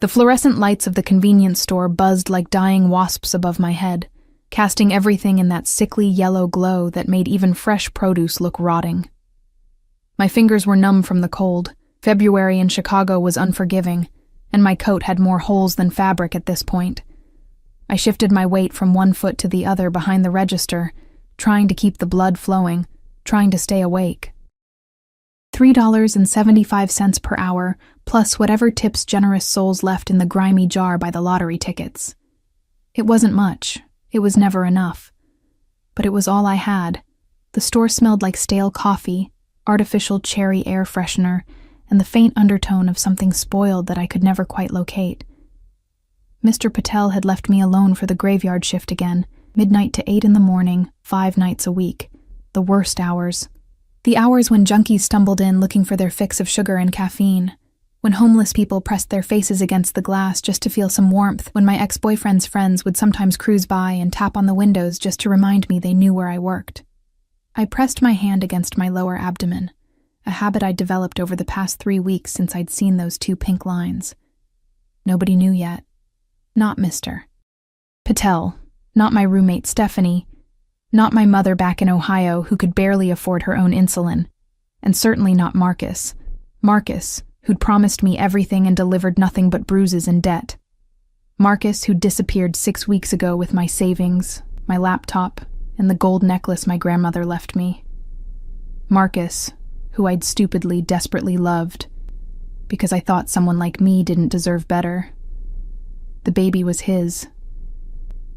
The fluorescent lights of the convenience store buzzed like dying wasps above my head, casting everything in that sickly yellow glow that made even fresh produce look rotting. My fingers were numb from the cold. February in Chicago was unforgiving, and my coat had more holes than fabric at this point. I shifted my weight from one foot to the other behind the register, trying to keep the blood flowing, trying to stay awake. $3.75 per hour, plus whatever tips generous souls left in the grimy jar by the lottery tickets. It wasn't much. It was never enough. But it was all I had. The store smelled like stale coffee, artificial cherry air freshener, and the faint undertone of something spoiled that I could never quite locate. Mr. Patel had left me alone for the graveyard shift again, midnight to 8 in the morning, 5 nights a week. The worst hours. The hours when junkies stumbled in looking for their fix of sugar and caffeine. When homeless people pressed their faces against the glass just to feel some warmth. When my ex-boyfriend's friends would sometimes cruise by and tap on the windows just to remind me they knew where I worked. I pressed my hand against my lower abdomen, a habit I'd developed over the past 3 weeks since I'd seen those 2 pink lines. Nobody knew yet. Not Mr. Patel. Not my roommate Stephanie. Not my mother back in Ohio who could barely afford her own insulin. And certainly not Marcus. Marcus, who'd promised me everything and delivered nothing but bruises and debt. Marcus, who'd disappeared 6 weeks ago with my savings, my laptop, and the gold necklace my grandmother left me. Marcus, who I'd stupidly, desperately loved, because I thought someone like me didn't deserve better. The baby was his,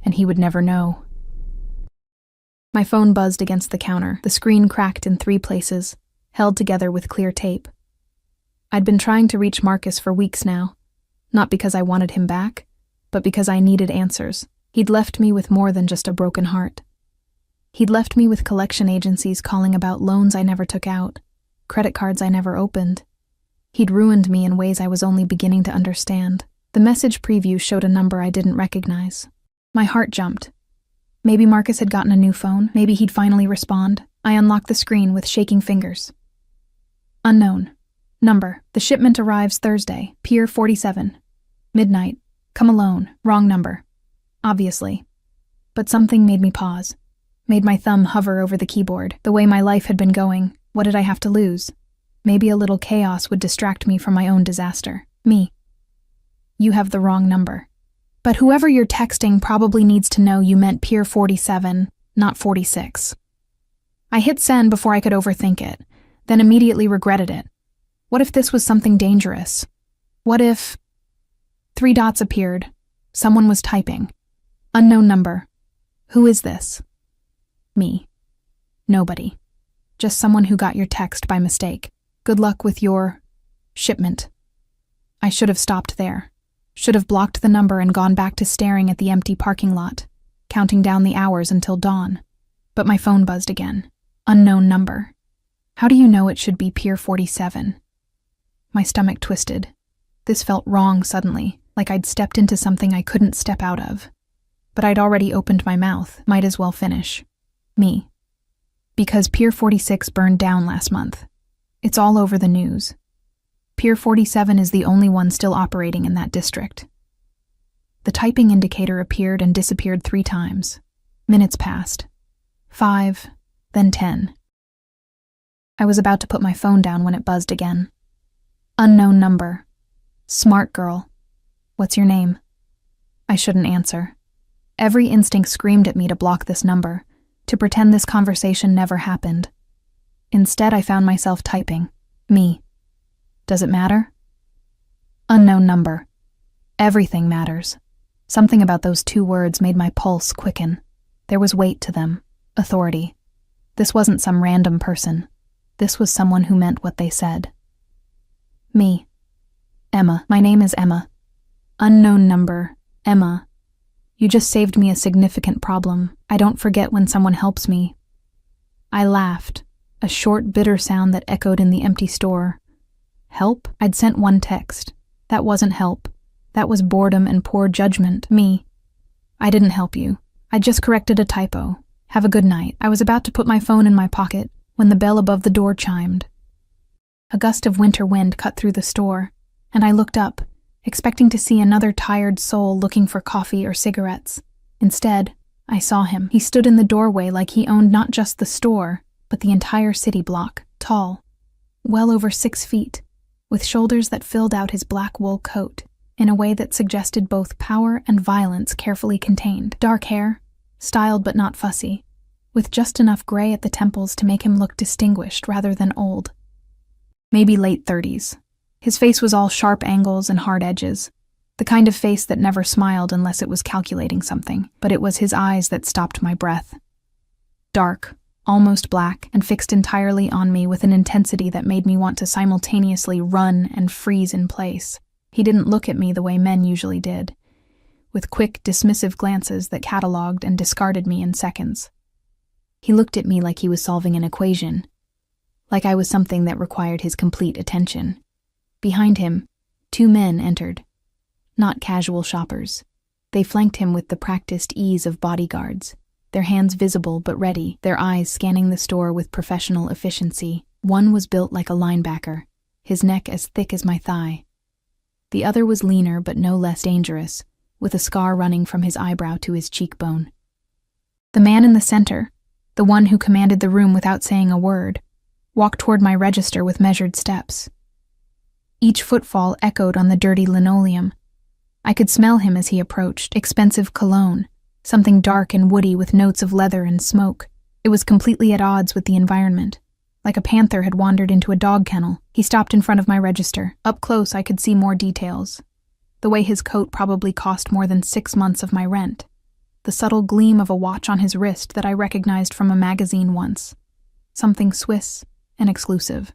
and he would never know. My phone buzzed against the counter, the screen cracked in 3 places, held together with clear tape. I'd been trying to reach Marcus for weeks now, not because I wanted him back, but because I needed answers. He'd left me with more than just a broken heart. He'd left me with collection agencies calling about loans I never took out, credit cards I never opened. He'd ruined me in ways I was only beginning to understand. The message preview showed a number I didn't recognize. My heart jumped. Maybe Marcus had gotten a new phone. Maybe he'd finally respond. I unlocked the screen with shaking fingers. Unknown. Number. The shipment arrives Thursday. Pier 47. Midnight. Come alone. Wrong number. Obviously. But something made me pause. Made my thumb hover over the keyboard. The way my life had been going. What did I have to lose? Maybe a little chaos would distract me from my own disaster. Me. You have the wrong number. But whoever you're texting probably needs to know you meant Pier 47, not 46. I hit send before I could overthink it, then immediately regretted it. What if this was something dangerous? What if... 3 dots appeared. Someone was typing. Unknown number. Who is this? Me. Nobody. Just someone who got your text by mistake. Good luck with your... shipment. I should have stopped there. Should have blocked the number and gone back to staring at the empty parking lot, counting down the hours until dawn. But my phone buzzed again. Unknown number. How do you know it should be Pier 47? My stomach twisted. This felt wrong suddenly, like I'd stepped into something I couldn't step out of. But I'd already opened my mouth, might as well finish. Me. Because Pier 46 burned down last month. It's all over the news. Pier 47 is the only one still operating in that district. The typing indicator appeared and disappeared 3 times. Minutes passed. 5, then 10. I was about to put my phone down when it buzzed again. Unknown number. Smart girl. What's your name? I shouldn't answer. Every instinct screamed at me to block this number, to pretend this conversation never happened. Instead, I found myself typing. Me. Does it matter? Unknown number. Everything matters. Something about those 2 words made my pulse quicken. There was weight to them. Authority. This wasn't some random person. This was someone who meant what they said. Me. Emma. My name is Emma. Unknown number. Emma. You just saved me a significant problem. I don't forget when someone helps me. I laughed. A short, bitter sound that echoed in the empty store. Help? I'd sent 1 text. That wasn't help. That was boredom and poor judgment. Me. I didn't help you. I just corrected a typo. Have a good night. I was about to put my phone in my pocket when the bell above the door chimed. A gust of winter wind cut through the store, and I looked up, expecting to see another tired soul looking for coffee or cigarettes. Instead, I saw him. He stood in the doorway like he owned not just the store, but the entire city block, tall, well over 6 feet, with shoulders that filled out his black wool coat in a way that suggested both power and violence carefully contained. Dark hair, styled but not fussy, with just enough gray at the temples to make him look distinguished rather than old. Maybe late 30s. His face was all sharp angles and hard edges, the kind of face that never smiled unless it was calculating something, but it was his eyes that stopped my breath. Dark, almost black, and fixed entirely on me with an intensity that made me want to simultaneously run and freeze in place. He didn't look at me the way men usually did, with quick, dismissive glances that catalogued and discarded me in seconds. He looked at me like he was solving an equation, like I was something that required his complete attention. Behind him, 2 men entered. Not casual shoppers. They flanked him with the practiced ease of bodyguards, their hands visible but ready, their eyes scanning the store with professional efficiency. One was built like a linebacker, his neck as thick as my thigh. The other was leaner but no less dangerous, with a scar running from his eyebrow to his cheekbone. The man in the center, the one who commanded the room without saying a word, walked toward my register with measured steps. Each footfall echoed on the dirty linoleum. I could smell him as he approached, expensive cologne, something dark and woody with notes of leather and smoke. It was completely at odds with the environment. Like a panther had wandered into a dog kennel. He stopped in front of my register. Up close, I could see more details. The way his coat probably cost more than 6 months of my rent. The subtle gleam of a watch on his wrist that I recognized from a magazine once. Something Swiss and exclusive.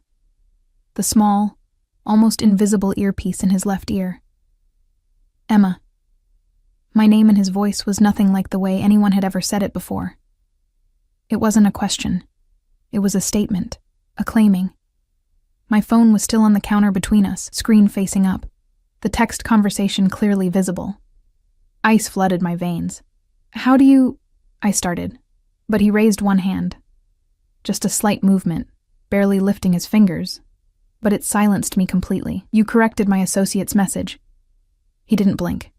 The small, almost invisible earpiece in his left ear. Emma. My name in his voice was nothing like the way anyone had ever said it before. It wasn't a question. It was a statement, a claiming. My phone was still on the counter between us, screen facing up, the text conversation clearly visible. Ice flooded my veins. "How do you—" I started, but he raised one hand. Just a slight movement, barely lifting his fingers, but it silenced me completely. "You corrected my associate's message." He didn't blink.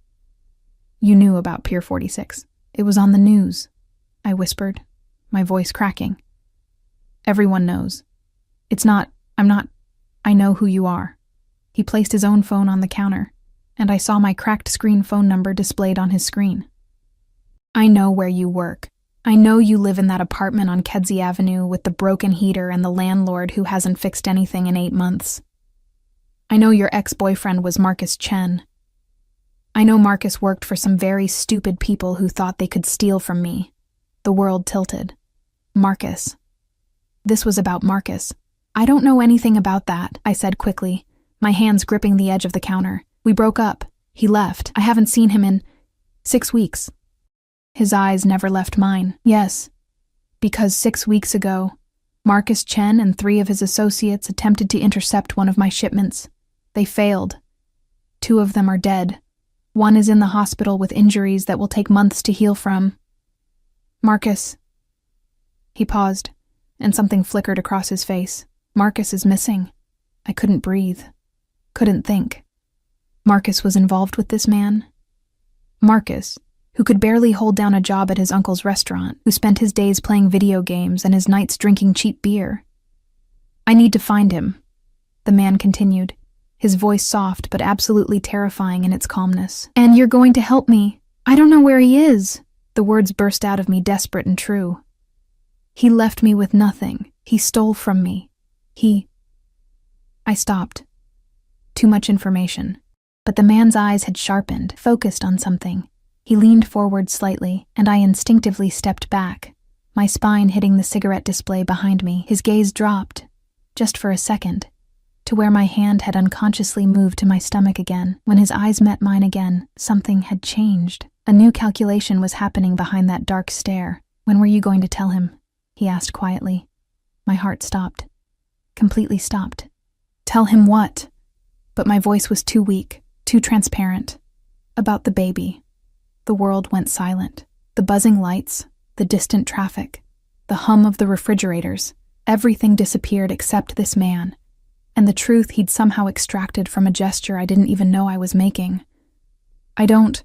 "You knew about Pier 46. It was on the news," I whispered, my voice cracking. "Everyone knows. I know who you are." He placed his own phone on the counter, and I saw my cracked screen phone number displayed on his screen. "I know where you work. I know you live in that apartment on Kedzie Avenue with the broken heater and the landlord who hasn't fixed anything in 8 months. I know your ex-boyfriend was Marcus Chen. I know Marcus worked for some very stupid people who thought they could steal from me." The world tilted. Marcus. This was about Marcus. "I don't know anything about that," I said quickly, my hands gripping the edge of the counter. "We broke up. He left. I haven't seen him in 6 weeks. His eyes never left mine. "Yes, because 6 weeks ago, Marcus Chen and 3 of his associates attempted to intercept one of my shipments. They failed. 2 of them are dead. 1 is in the hospital with injuries that will take months to heal from. Marcus." He paused, and something flickered across his face. "Marcus is missing." I couldn't breathe. Couldn't think. Marcus was involved with this man? Marcus, who could barely hold down a job at his uncle's restaurant, who spent his days playing video games and his nights drinking cheap beer. "I need to find him," the man continued, his voice soft but absolutely terrifying in its calmness. "And you're going to help me. I don't know where he is." The words burst out of me, desperate and true. "He left me with nothing. He stole from me. I stopped. Too much information. But the man's eyes had sharpened, focused on something. He leaned forward slightly, and I instinctively stepped back, my spine hitting the cigarette display behind me. His gaze dropped, just for a second, to where my hand had unconsciously moved to my stomach again. When his eyes met mine again, something had changed. A new calculation was happening behind that dark stare. "When were you going to tell him?" he asked quietly. My heart stopped. Completely stopped. "Tell him what?" But my voice was too weak, too transparent. "About the baby." The world went silent. The buzzing lights, the distant traffic, the hum of the refrigerators, everything disappeared except this man. and the truth he'd somehow extracted from a gesture I didn't even know I was making. Don't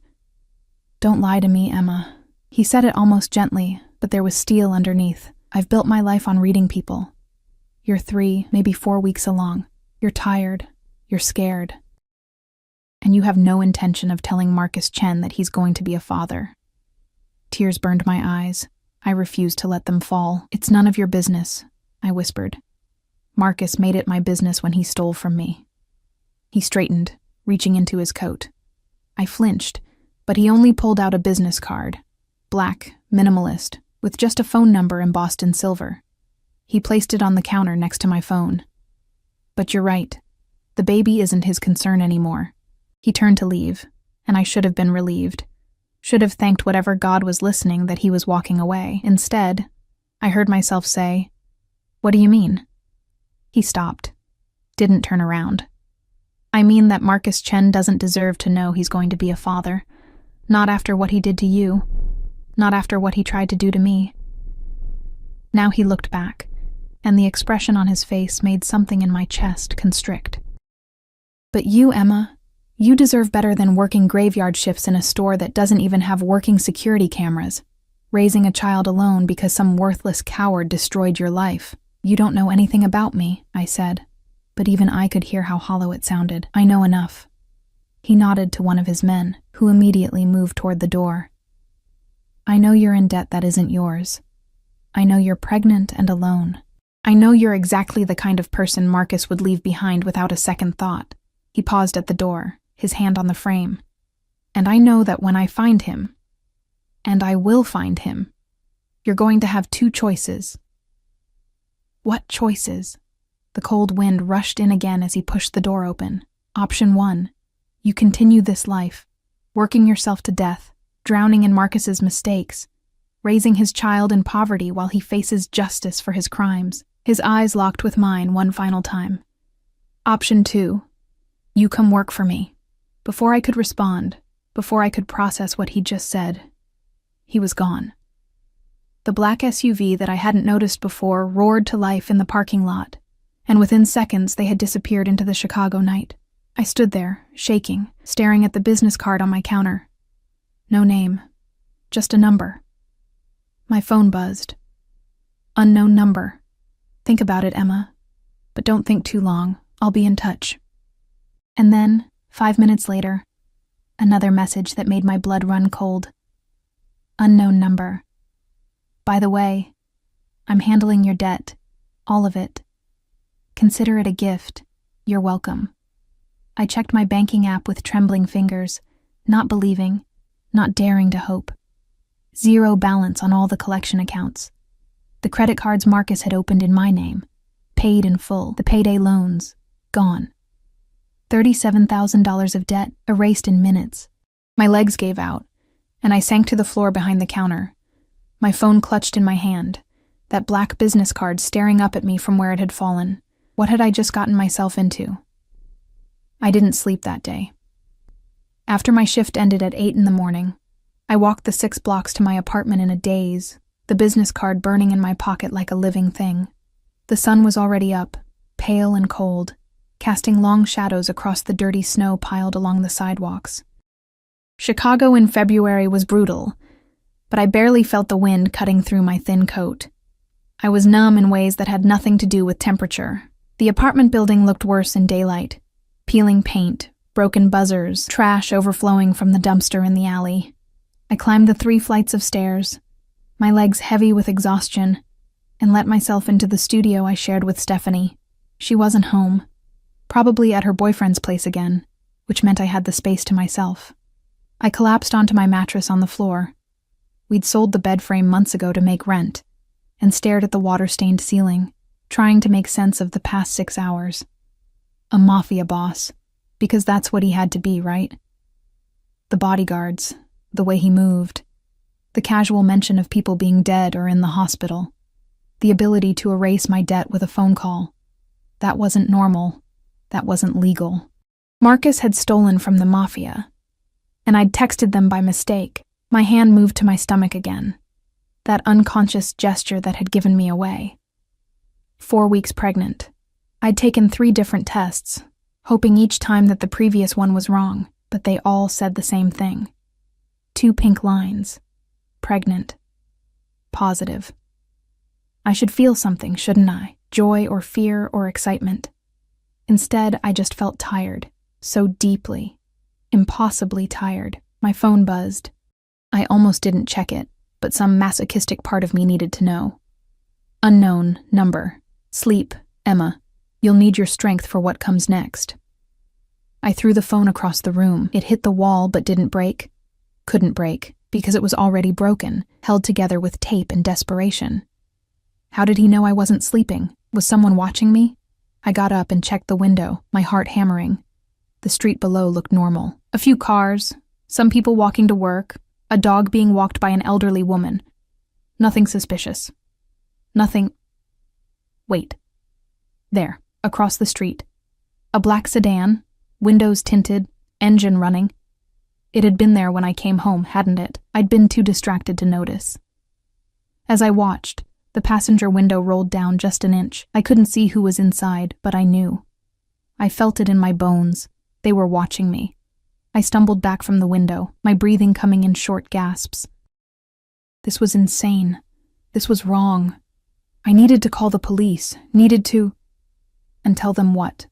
lie to me, Emma. He said it almost gently, but there was steel underneath. I've built my life on reading people. You're 3, maybe 4 weeks along. You're tired. You're scared. And you have no intention of telling Marcus Chen that he's going to be a father. Tears burned my eyes. I refused to let them fall. It's none of your business, I whispered. Marcus made it my business when he stole from me. He straightened, reaching into his coat. I flinched, but he only pulled out a business card. Black, minimalist, with just a phone number embossed in silver. He placed it on the counter next to my phone. But you're right. The baby isn't his concern anymore. He turned to leave, and I should have been relieved. Should have thanked whatever God was listening that he was walking away. Instead, I heard myself say, "What do you mean?" He stopped. Didn't turn around. I mean that Marcus Chen doesn't deserve to know he's going to be a father. Not after what he did to you. Not after what he tried to do to me. Now he looked back, and the expression on his face made something in my chest constrict. But you, Emma, you deserve better than working graveyard shifts in a store that doesn't even have working security cameras, raising a child alone because some worthless coward destroyed your life. You don't know anything about me, I said, but even I could hear how hollow it sounded. I know enough. He nodded to one of his men, who immediately moved toward the door. I know you're in debt that isn't yours. I know you're pregnant and alone. I know you're exactly the kind of person Marcus would leave behind without a second thought. He paused at the door, his hand on the frame. And I know that when I find him, and I will find him, you're going to have 2 choices. What choices? The cold wind rushed in again as he pushed the door open. Option 1. You continue this life, working yourself to death, drowning in Marcus's mistakes, raising his child in poverty while he faces justice for his crimes. His eyes locked with mine one final time. Option 2. You come work for me. Before I could respond, before I could process what he'd just said, he was gone. The black SUV that I hadn't noticed before roared to life in the parking lot, and within seconds they had disappeared into the Chicago night. I stood there, shaking, staring at the business card on my counter. No name, just a number. My phone buzzed. Unknown number. Think about it, Emma, but don't think too long. I'll be in touch. And then, 5 minutes later, another message that made my blood run cold. Unknown number. By the way, I'm handling your debt, all of it. Consider it a gift. You're welcome. I checked my banking app with trembling fingers, not believing, not daring to hope. 0 balance on all the collection accounts. The credit cards Marcus had opened in my name, paid in full, the payday loans, gone. $37,000 of debt erased in minutes. My legs gave out, and I sank to the floor behind the counter. My phone clutched in my hand, that black business card staring up at me from where it had fallen. What had I just gotten myself into? I didn't sleep that day. After my shift ended at 8 in the morning, I walked the 6 blocks to my apartment in a daze, the business card burning in my pocket like a living thing. The sun was already up, pale and cold, casting long shadows across the dirty snow piled along the sidewalks. Chicago in February was brutal, but I barely felt the wind cutting through my thin coat. I was numb in ways that had nothing to do with temperature. The apartment building looked worse in daylight. Peeling paint, broken buzzers, trash overflowing from the dumpster in the alley. I climbed the 3 flights of stairs, my legs heavy with exhaustion, and let myself into the studio I shared with Stephanie. She wasn't home, probably at her boyfriend's place again, which meant I had the space to myself. I collapsed onto my mattress on the floor. We'd sold the bed frame months ago to make rent, and stared at the water-stained ceiling, trying to make sense of the past 6 hours. A Mafia boss, because that's what he had to be, right? The bodyguards, the way he moved, the casual mention of people being dead or in the hospital, the ability to erase my debt with a phone call. That wasn't normal. That wasn't legal. Marcus had stolen from the Mafia, and I'd texted them by mistake. My hand moved to my stomach again, that unconscious gesture that had given me away. 4 weeks pregnant. I'd taken 3 different tests, hoping each time that the previous one was wrong, but they all said the same thing. 2 pink lines. Pregnant. Positive. I should feel something, shouldn't I? Joy or fear or excitement. Instead, I just felt tired, so deeply, impossibly tired. My phone buzzed. I almost didn't check it, but some masochistic part of me needed to know. Unknown number. Sleep, Emma. You'll need your strength for what comes next. I threw the phone across the room. It hit the wall but didn't break. Couldn't break, because it was already broken, held together with tape and desperation. How did he know I wasn't sleeping? Was someone watching me? I got up and checked the window, my heart hammering. The street below looked normal. A few cars, some people walking to work, a dog being walked by an elderly woman. Nothing suspicious. Nothing. Wait. There, across the street. A black sedan, windows tinted, engine running. It had been there when I came home, hadn't it? I'd been too distracted to notice. As I watched, the passenger window rolled down just an inch. I couldn't see who was inside, but I knew. I felt it in my bones. They were watching me. I stumbled back from the window, my breathing coming in short gasps. This was insane. This was wrong. I needed to call the police, needed to... And tell them what?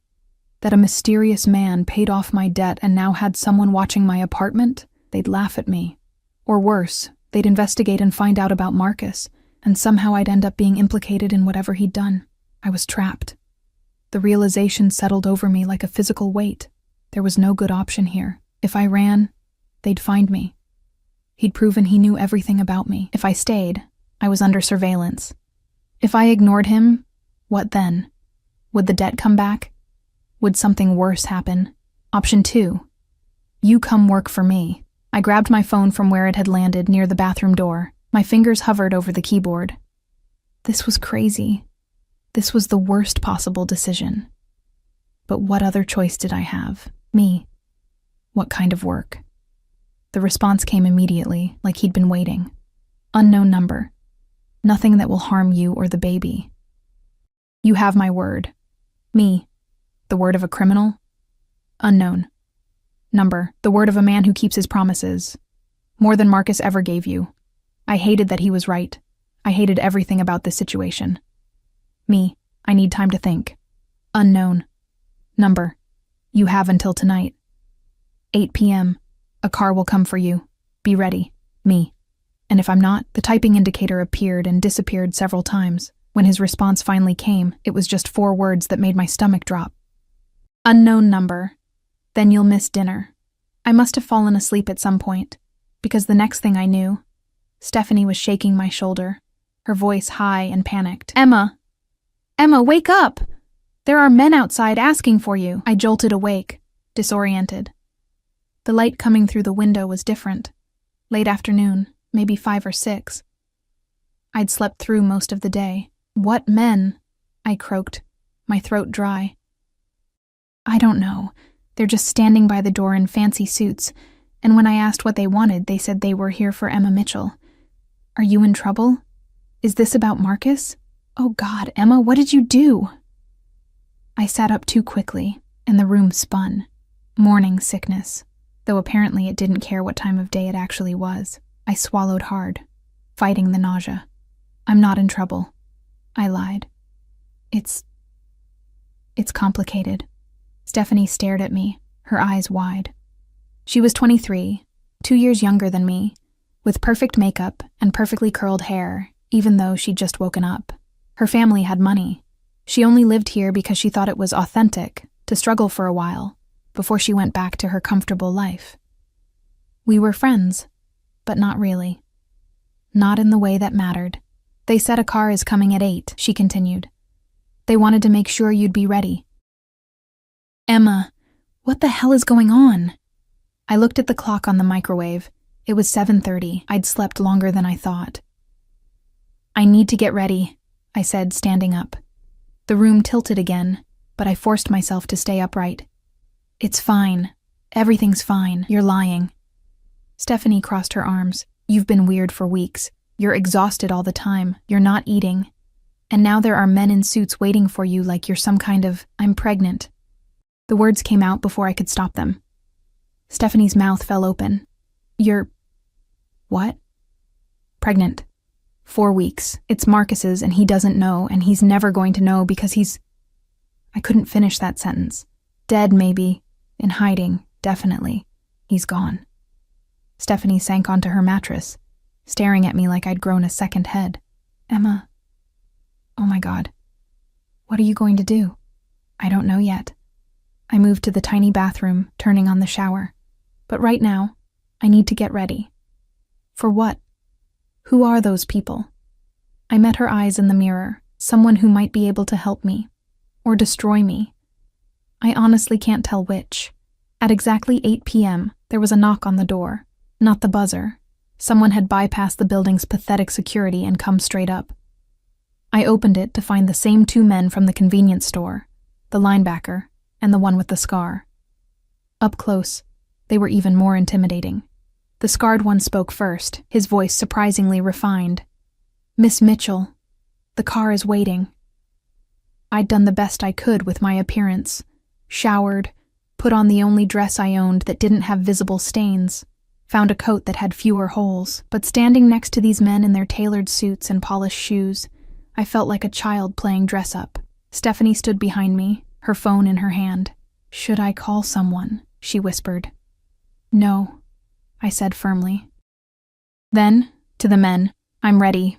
That a mysterious man paid off my debt and now had someone watching my apartment? They'd laugh at me. Or worse, they'd investigate and find out about Marcus, and somehow I'd end up being implicated in whatever he'd done. I was trapped. The realization settled over me like a physical weight. There was no good option here. If I ran, they'd find me. He'd proven he knew everything about me. If I stayed, I was under surveillance. If I ignored him, what then? Would the debt come back? Would something worse happen? Option 2. You come work for me. I grabbed my phone from where it had landed near the bathroom door. My fingers hovered over the keyboard. This was crazy. This was the worst possible decision. But what other choice did I have? Me. What kind of work? The response came immediately, like he'd been waiting. Unknown number. Nothing that will harm you or the baby. You have my word. Me. The word of a criminal? Unknown. Number. The word of a man who keeps his promises. More than Marcus ever gave you. I hated that he was right. I hated everything about this situation. Me. I need time to think. Unknown. Number. You have until tonight. 8 p.m. A car will come for you. Be ready. Me. And if I'm not, the typing indicator appeared and disappeared several times. When his response finally came, it was just 4 words that made my stomach drop. Unknown number. Then you'll miss dinner. I must have fallen asleep at some point, because the next thing I knew, Stephanie was shaking my shoulder, her voice high and panicked. Emma! Emma, wake up! There are men outside asking for you. I jolted awake, disoriented. The light coming through the window was different. Late afternoon, maybe 5 or 6. I'd slept through most of the day. What men? I croaked, my throat dry. I don't know. They're just standing by the door in fancy suits, and when I asked what they wanted, they said they were here for Emma Mitchell. Are you in trouble? Is this about Marcus? Oh God, Emma, what did you do? I sat up too quickly, and the room spun. Morning sickness, though apparently it didn't care what time of day it actually was. I swallowed hard, fighting the nausea. I'm not in trouble. I lied. It's complicated. Stephanie stared at me, her eyes wide. She was 23, 2 years younger than me, with perfect makeup and perfectly curled hair, even though she'd just woken up. Her family had money. She only lived here because she thought it was authentic to struggle for a while before she went back to her comfortable life. We were friends, but not really. Not in the way that mattered. They said a car is coming at 8, she continued. They wanted to make sure you'd be ready. Emma, what the hell is going on? I looked at the clock on the microwave. It was 7:30. I'd slept longer than I thought. I need to get ready, I said, standing up. The room tilted again, but I forced myself to stay upright. It's fine. Everything's fine. You're lying. Stephanie crossed her arms. You've been weird for weeks. You're exhausted all the time. You're not eating. And now there are men in suits waiting for you like you're some kind of, I'm pregnant. The words came out before I could stop them. Stephanie's mouth fell open. You're... what? Pregnant. 4 weeks. It's Marcus's and he doesn't know, and he's never going to know because he's... I couldn't finish that sentence. Dead, maybe. In hiding, definitely. He's gone. Stephanie sank onto her mattress, staring at me like I'd grown a second head. Emma... oh my God. What are you going to do? I don't know yet. I moved to the tiny bathroom, turning on the shower. But right now, I need to get ready. For what? Who are those people? I met her eyes in the mirror, someone who might be able to help me, or destroy me. I honestly can't tell which. At exactly 8 p.m., there was a knock on the door. Not the buzzer. Someone had bypassed the building's pathetic security and come straight up. I opened it to find the same 2 men from the convenience store, the linebacker and the one with the scar. Up close, they were even more intimidating. The scarred one spoke first, his voice surprisingly refined. Miss Mitchell, the car is waiting. I'd done the best I could with my appearance, showered, put on the only dress I owned that didn't have visible stains, found a coat that had fewer holes, but standing next to these men in their tailored suits and polished shoes, I felt like a child playing dress-up. Stephanie stood behind me, her phone in her hand. Should I call someone? She whispered. No, I said firmly. Then, to the men, I'm ready.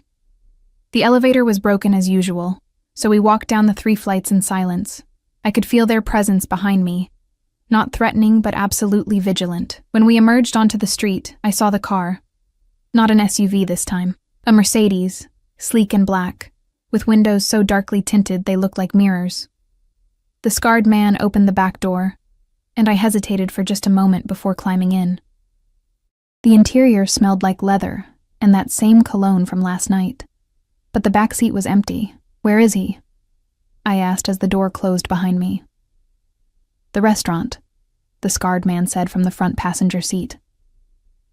The elevator was broken as usual, so we walked down the 3 flights in silence. I could feel their presence behind me, not threatening but absolutely vigilant. When we emerged onto the street, I saw the car. Not an SUV this time. A Mercedes, sleek and black, with windows so darkly tinted they looked like mirrors. The scarred man opened the back door, and I hesitated for just a moment before climbing in. The interior smelled like leather and that same cologne from last night. But the back seat was empty. Where is he? I asked as the door closed behind me. The restaurant, the scarred man said from the front passenger seat.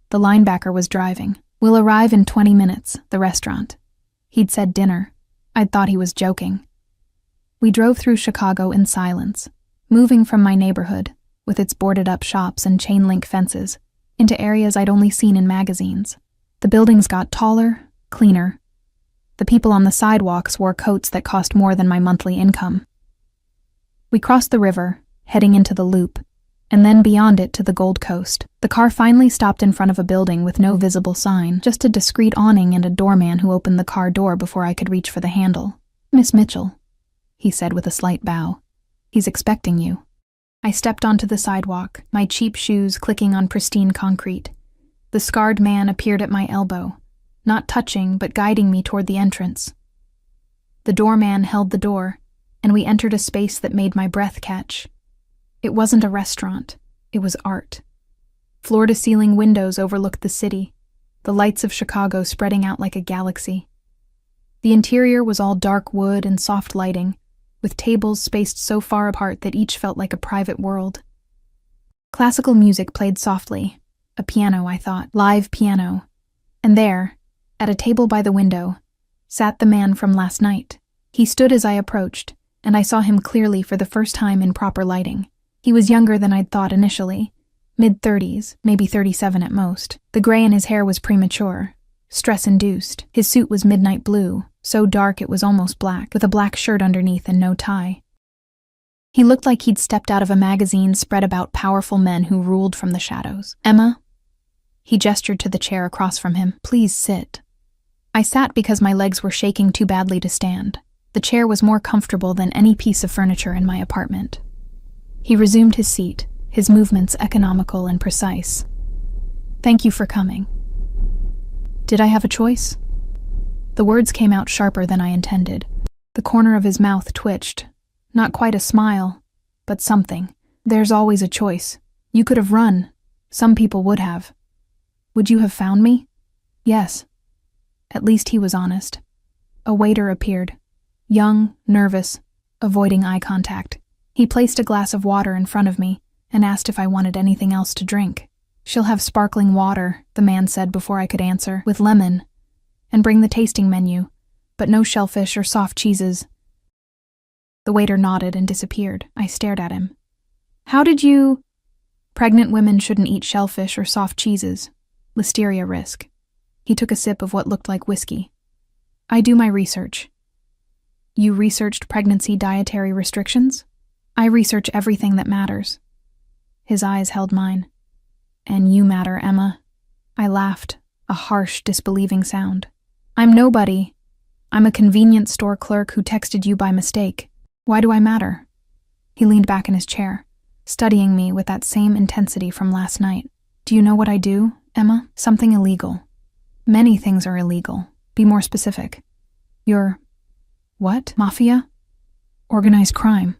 The linebacker was driving. We'll arrive in 20 minutes, the restaurant. He'd said dinner. I'd thought he was joking. We drove through Chicago in silence, moving from my neighborhood, with its boarded-up shops and chain-link fences, into areas I'd only seen in magazines. The buildings got taller, cleaner. The people on the sidewalks wore coats that cost more than my monthly income. We crossed the river, heading into the Loop, and then beyond it to the Gold Coast. The car finally stopped in front of a building with no visible sign, just a discreet awning and a doorman who opened the car door before I could reach for the handle. Miss Mitchell, he said with a slight bow. He's expecting you. I stepped onto the sidewalk, my cheap shoes clicking on pristine concrete. The scarred man appeared at my elbow, not touching but guiding me toward the entrance. The doorman held the door, and we entered a space that made my breath catch. It wasn't a restaurant, it was art. Floor-to-ceiling windows overlooked the city, the lights of Chicago spreading out like a galaxy. The interior was all dark wood and soft lighting, with tables spaced so far apart that each felt like a private world. Classical music played softly, a piano, I thought, live piano. And there, at a table by the window, sat the man from last night. He stood as I approached, and I saw him clearly for the first time in proper lighting. He was younger than I'd thought initially, mid-30s, maybe 37 at most. The gray in his hair was premature, stress-induced. His suit was midnight blue, so dark it was almost black, with a black shirt underneath and no tie. He looked like he'd stepped out of a magazine spread about powerful men who ruled from the shadows. Emma? He gestured to the chair across from him. Please sit. I sat because my legs were shaking too badly to stand. The chair was more comfortable than any piece of furniture in my apartment. He resumed his seat, his movements economical and precise. Thank you for coming. Did I have a choice? The words came out sharper than I intended. The corner of his mouth twitched. Not quite a smile, but something. There's always a choice. You could have run. Some people would have. Would you have found me? Yes. At least he was honest. A waiter appeared. Young, nervous, avoiding eye contact. He placed a glass of water in front of me and asked if I wanted anything else to drink. She'll have sparkling water, the man said before I could answer, with lemon. And bring the tasting menu. but no shellfish or soft cheeses." The waiter nodded and disappeared. I stared at him. "How did you—" "Pregnant women shouldn't eat shellfish or soft cheeses. Listeria risk." He took a sip of what looked like whiskey. "I do my research." "You researched pregnancy dietary restrictions?" "I research everything that matters." His eyes held mine. "And you matter, Emma." I laughed, a harsh, disbelieving sound. "I'm nobody. I'm a convenience store clerk who texted you by mistake. Why do I matter?" He leaned back in his chair, studying me with that same intensity from last night. "Do you know what I do, Emma? Something illegal." "Many things are illegal. Be more specific." "You're—" "What? Mafia?" "Organized crime."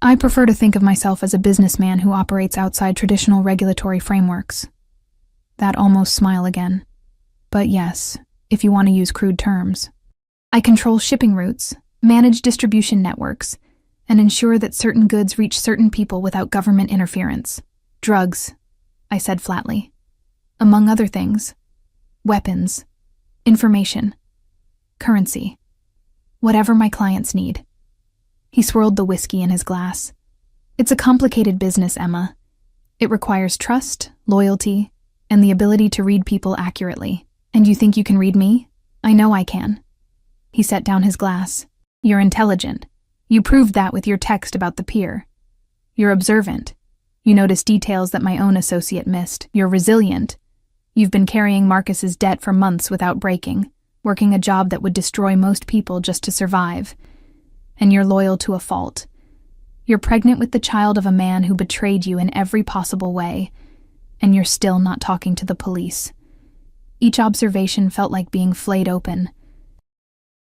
I prefer to think of myself as a businessman who operates outside traditional regulatory frameworks. That almost smile again. "But yes, if you want to use crude terms. I control shipping routes, manage distribution networks, and ensure that certain goods reach certain people without government interference. Drugs," I said flatly. "Among other things. Weapons, information, currency. Whatever my clients need." He swirled the whiskey in his glass. "It's a complicated business, Emma. It requires trust, loyalty, and the ability to read people accurately. And you think you can read me? I know I can." He set down his glass. "You're intelligent. You proved that with your text about the pier. You're observant. You notice details that my own associate missed. You're resilient. You've been carrying Marcus's debt for months without breaking, working a job that would destroy most people just to survive. And you're loyal to a fault. You're pregnant with the child of a man who betrayed you in every possible way, and you're still not talking to the police." Each observation felt like being flayed open.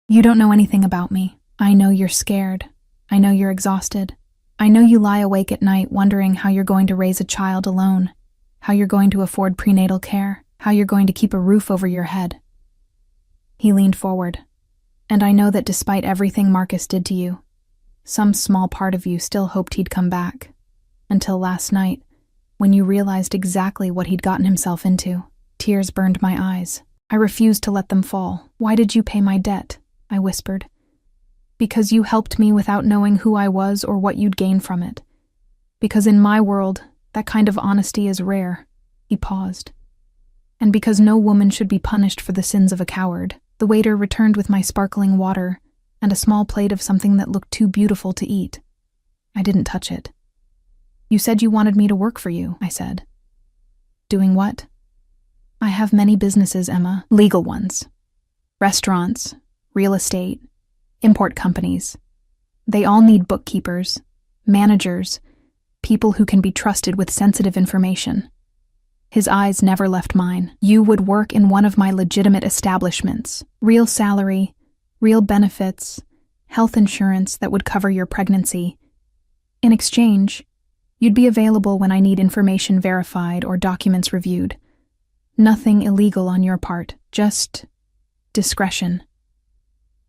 "You don't know anything about me. I know you're scared. I know you're exhausted. I know you lie awake at night wondering how you're going to raise a child alone, how you're going to afford prenatal care, how you're going to keep a roof over your head." He leaned forward. "And I know that despite everything Marcus did to you, some small part of you still hoped he'd come back. Until last night, when you realized exactly what he'd gotten himself into." Tears burned my eyes. I refused to let them fall. "Why did you pay my debt?" I whispered. "Because you helped me without knowing who I was or what you'd gain from it. Because in my world, that kind of honesty is rare." He paused. "And because no woman should be punished for the sins of a coward." The waiter returned with my sparkling water and a small plate of something that looked too beautiful to eat. I didn't touch it. "You said you wanted me to work for you," I said. "Doing what?" "I have many businesses, Emma. Legal ones. Restaurants, real estate, import companies. They all need bookkeepers, managers, people who can be trusted with sensitive information." His eyes never left mine. "You would work in one of my legitimate establishments. Real salary, real benefits, health insurance that would cover your pregnancy. In exchange, you'd be available when I need information verified or documents reviewed. Nothing illegal on your part, just discretion.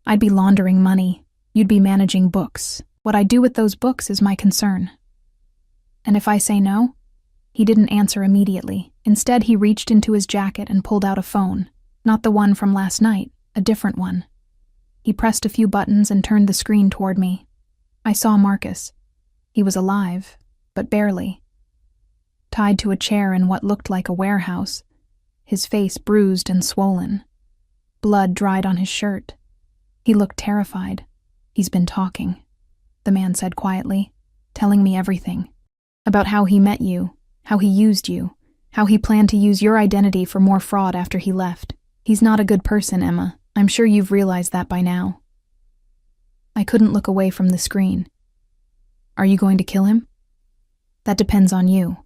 I'd be laundering money. You'd be managing books. What I do with those books is my concern." "And if I say no?" He didn't answer immediately. Instead, he reached into his jacket and pulled out a phone. Not the one from last night, a different one. He pressed a few buttons and turned the screen toward me. I saw Marcus. He was alive, but barely. Tied to a chair in what looked like a warehouse, his face bruised and swollen. Blood dried on his shirt. He looked terrified. "He's been talking," the man said quietly, "telling me everything. About how he met you, how he used you, how he planned to use your identity for more fraud after he left. He's not a good person, Emma. I'm sure you've realized that by now." I couldn't look away from the screen. "Are you going to kill him?" "That depends on you."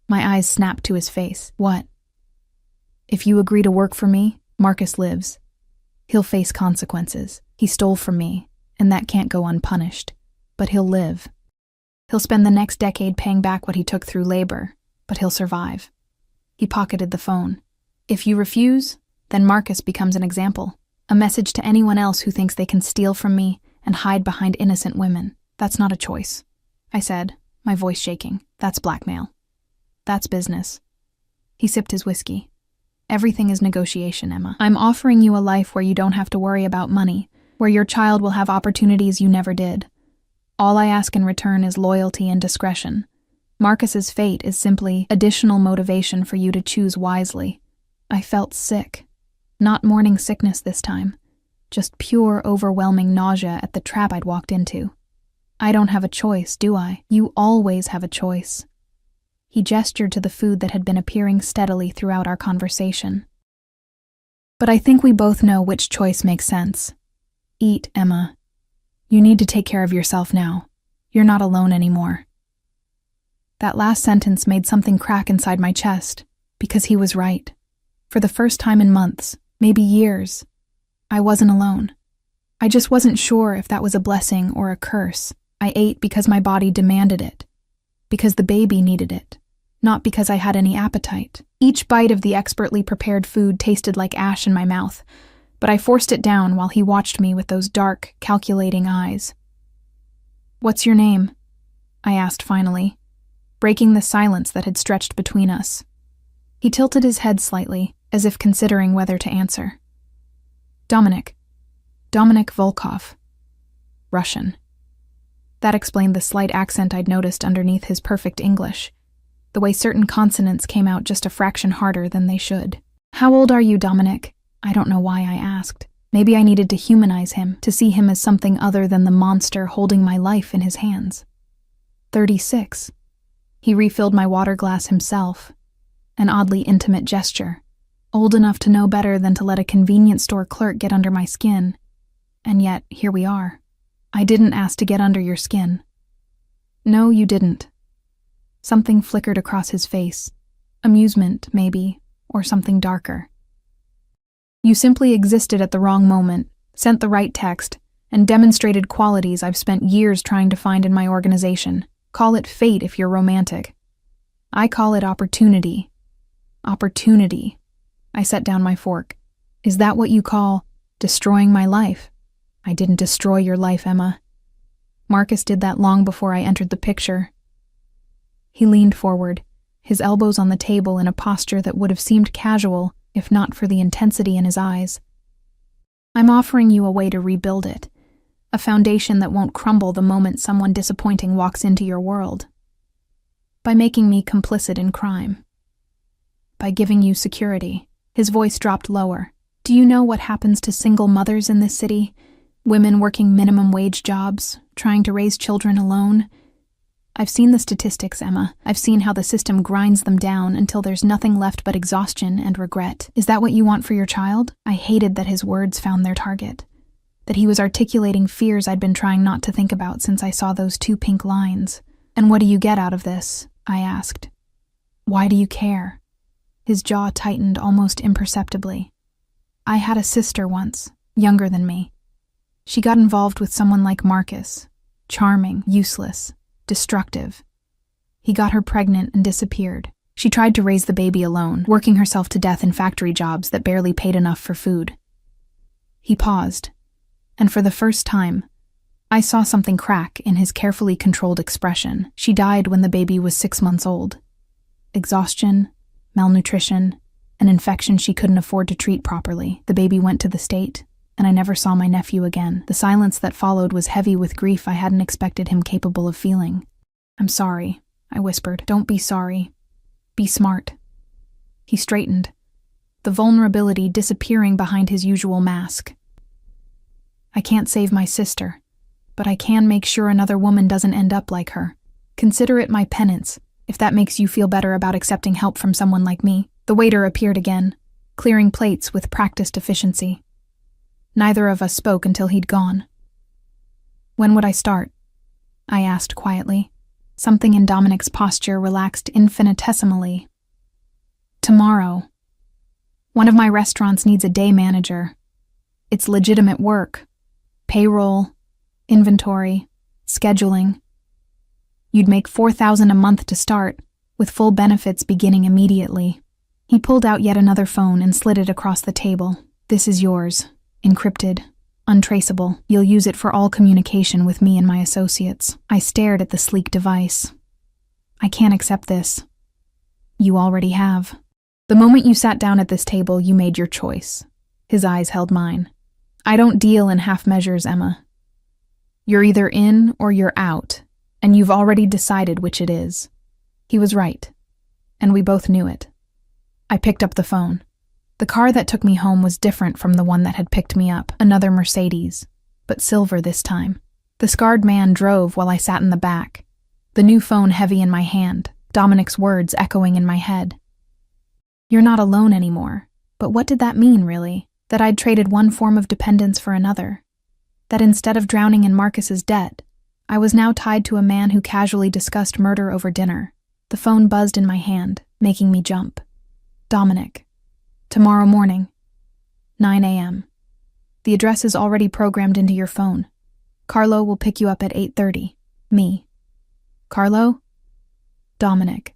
My eyes snapped to his face. "What?" "If you agree to work for me, Marcus lives. He'll face consequences. He stole from me, and that can't go unpunished. But he'll live. He'll spend the next decade paying back what he took through labor, but he'll survive." He pocketed the phone. "If you refuse, then Marcus becomes an example, a message to anyone else who thinks they can steal from me and hide behind innocent women. That's not a choice," I said, my voice shaking. "That's blackmail. That's business." He sipped his whiskey. "Everything is negotiation, Emma. I'm offering you a life where you don't have to worry about money, where your child will have opportunities you never did. All I ask in return is loyalty and discretion. Marcus's fate is simply additional motivation for you to choose wisely. I felt sick. Not morning sickness this time. Just pure, overwhelming nausea at the trap I'd walked into. I don't have a choice, do I? You always have a choice. He gestured to the food that had been appearing steadily throughout our conversation. But I think we both know which choice makes sense. Eat, Emma. You need to take care of yourself now. You're not alone anymore. That last sentence made something crack inside my chest, because he was right. For the first time in months, maybe years, I wasn't alone. I just wasn't sure if that was a blessing or a curse. I ate because my body demanded it, because the baby needed it, not because I had any appetite. Each bite of the expertly prepared food tasted like ash in my mouth, but I forced it down while he watched me with those dark, calculating eyes. "What's your name?" I asked finally, breaking the silence that had stretched between us. He tilted his head slightly, as if considering whether to answer. Dominic Volkov. Russian. That explained the slight accent I'd noticed underneath his perfect English, the way certain consonants came out just a fraction harder than they should. "How old are you, Dominic?" I don't know why I asked. Maybe I needed to humanize him, to see him as something other than the monster holding my life in his hands. 36. He refilled my water glass himself, an oddly intimate gesture. Old enough to know better than to let a convenience store clerk get under my skin. And yet, here we are. I didn't ask to get under your skin. No, you didn't. Something flickered across his face. Amusement, maybe, or something darker. You simply existed at the wrong moment, sent the right text, and demonstrated qualities I've spent years trying to find in my organization. Call it fate if you're romantic. I call it opportunity. Opportunity. I set down my fork. Is that what you call destroying my life? I didn't destroy your life, Emma. Marcus did that long before I entered the picture. He leaned forward, his elbows on the table in a posture that would have seemed casual if not for the intensity in his eyes. I'm offering you a way to rebuild it, a foundation that won't crumble the moment someone disappointing walks into your world. By making me complicit in crime. By giving you security. His voice dropped lower. Do you know what happens to single mothers in this city? Women working minimum wage jobs, trying to raise children alone? I've seen the statistics, Emma. I've seen how the system grinds them down until there's nothing left but exhaustion and regret. Is that what you want for your child? I hated that his words found their target. That he was articulating fears I'd been trying not to think about since I saw those 2 pink lines. And what do you get out of this? I asked. Why do you care? His jaw tightened almost imperceptibly. I had a sister once, younger than me. She got involved with someone like Marcus. Charming, useless, destructive. He got her pregnant and disappeared. She tried to raise the baby alone, working herself to death in factory jobs that barely paid enough for food. He paused, and for the first time, I saw something crack in his carefully controlled expression. She died when the baby was 6 months old. Exhaustion, malnutrition, an infection she couldn't afford to treat properly. The baby went to the state, and I never saw my nephew again. The silence that followed was heavy with grief I hadn't expected him capable of feeling. I'm sorry, I whispered. Don't be sorry. Be smart. He straightened, the vulnerability disappearing behind his usual mask. I can't save my sister, but I can make sure another woman doesn't end up like her. Consider it my penance, if that makes you feel better about accepting help from someone like me. The waiter appeared again, clearing plates with practiced efficiency. Neither of us spoke until he'd gone. When would I start? I asked quietly. Something in Dominic's posture relaxed infinitesimally. Tomorrow. One of my restaurants needs a day manager. It's legitimate work. Payroll, inventory, scheduling. You'd make $4,000 a month to start, with full benefits beginning immediately. He pulled out yet another phone and slid it across the table. This is yours. Encrypted. Untraceable. You'll use it for all communication with me and my associates. I stared at the sleek device. I can't accept this. You already have. The moment you sat down at this table, you made your choice. His eyes held mine. I don't deal in half measures, Emma. You're either in or you're out, and you've already decided which it is. He was right, and we both knew it. I picked up the phone. The car that took me home was different from the one that had picked me up, another Mercedes, but silver this time. The scarred man drove while I sat in the back, the new phone heavy in my hand, Dominic's words echoing in my head. You're not alone anymore, but what did that mean, really? That I'd traded one form of dependence for another? That instead of drowning in Marcus's debt, I was now tied to a man who casually discussed murder over dinner? The phone buzzed in my hand, making me jump. Dominic. Tomorrow morning, 9 a.m. The address is already programmed into your phone. Carlo will pick you up at 8:30. Me. Carlo? Dominic.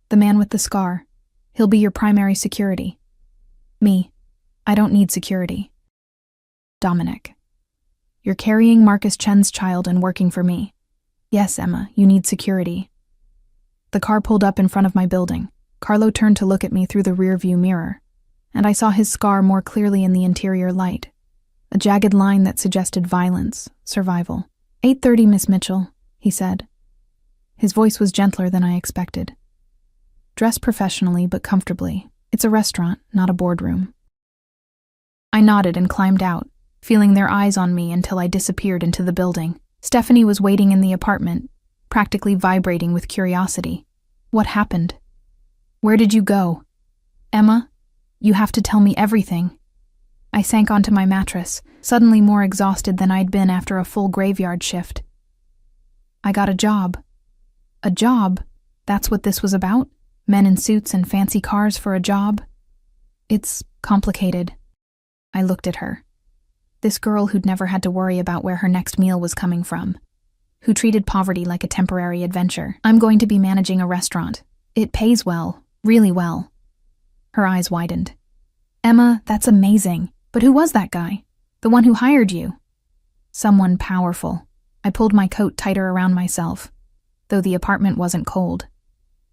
The man with the scar. He'll be your primary security. Me. I don't need security. Dominic. You're carrying Marcus Chen's child and working for me. Yes, Emma, you need security. The car pulled up in front of my building. Carlo turned to look at me through the rearview mirror, and I saw his scar more clearly in the interior light. A jagged line that suggested violence, survival. 8:30, Miss Mitchell, he said. His voice was gentler than I expected. Dress professionally but comfortably. It's a restaurant, not a boardroom. I nodded and climbed out, feeling their eyes on me until I disappeared into the building. Stephanie was waiting in the apartment, practically vibrating with curiosity. What happened? Where did you go? Emma, you have to tell me everything. I sank onto my mattress, suddenly more exhausted than I'd been after a full graveyard shift. I got a job. A job? That's what this was about? Men in suits and fancy cars for a job? It's complicated. I looked at her. This girl who'd never had to worry about where her next meal was coming from, who treated poverty like a temporary adventure. I'm going to be managing a restaurant. It pays well, really well. Her eyes widened. Emma, that's amazing. But who was that guy? The one who hired you? Someone powerful. I pulled my coat tighter around myself, though the apartment wasn't cold.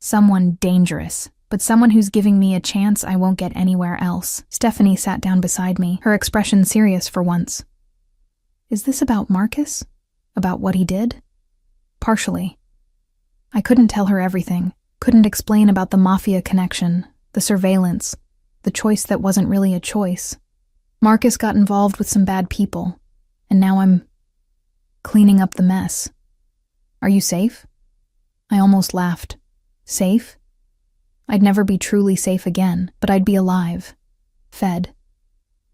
Someone dangerous, but someone who's giving me a chance I won't get anywhere else. Stephanie sat down beside me, her expression serious for once. Is this about Marcus? About what he did? Partially. I couldn't tell her everything, couldn't explain about the Mafia connection, the surveillance, the choice that wasn't really a choice. Marcus got involved with some bad people, and now I'm cleaning up the mess. Are you safe? I almost laughed. Safe? I'd never be truly safe again, but I'd be alive. Fed.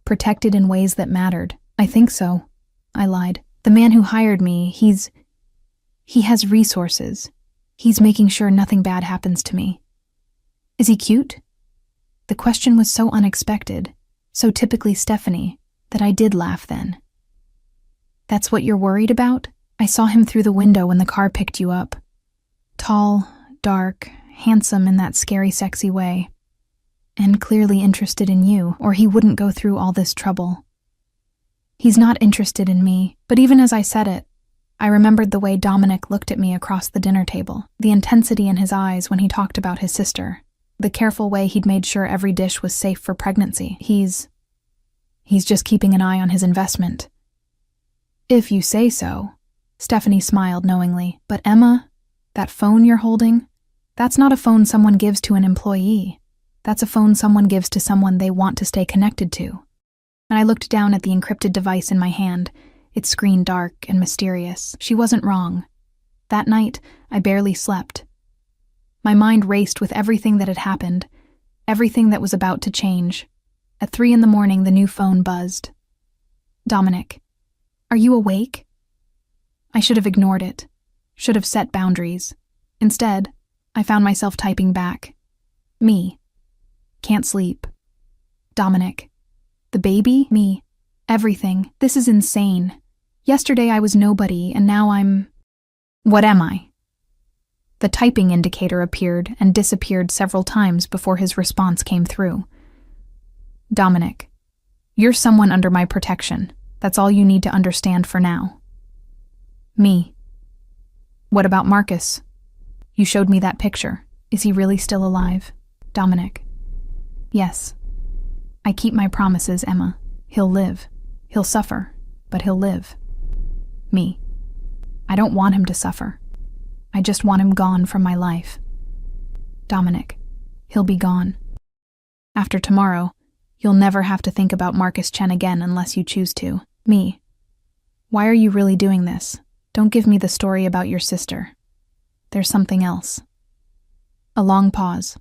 Protected in ways that mattered. I think so. I lied. The man who hired me, he has resources. He's making sure nothing bad happens to me. Is he cute? The question was so unexpected, so typically Stephanie, that I did laugh then. That's what you're worried about? I saw him through the window when the car picked you up. Tall, dark, handsome in that scary, sexy way. And clearly interested in you, or he wouldn't go through all this trouble. He's not interested in me, but even as I said it, I remembered the way Dominic looked at me across the dinner table, the intensity in his eyes when he talked about his sister, the careful way he'd made sure every dish was safe for pregnancy. He's just keeping an eye on his investment. If you say so. Stephanie smiled knowingly. But Emma, that phone you're holding, that's not a phone someone gives to an employee. That's a phone someone gives to someone they want to stay connected to. And I looked down at the encrypted device in my hand, its screen dark and mysterious. She wasn't wrong. That night, I barely slept. My mind raced with everything that had happened, everything that was about to change. At 3 a.m, the new phone buzzed. Dominic, are you awake? I should have ignored it, should have set boundaries. Instead, I found myself typing back. Me. Can't sleep. Dominic. The baby? Me. Everything. This is insane. Yesterday I was nobody, and now I'm... What am I? The typing indicator appeared and disappeared several times before his response came through. Dominic, you're someone under my protection. That's all you need to understand for now. Me. What about Marcus? You showed me that picture. Is he really still alive? Dominic. Yes. I keep my promises, Emma. He'll live. He'll suffer, but he'll live. Me. I don't want him to suffer. I just want him gone from my life. Dominic. He'll be gone. After tomorrow, you'll never have to think about Marcus Chen again unless you choose to. Me. Why are you really doing this? Don't give me the story about your sister. There's something else. A long pause.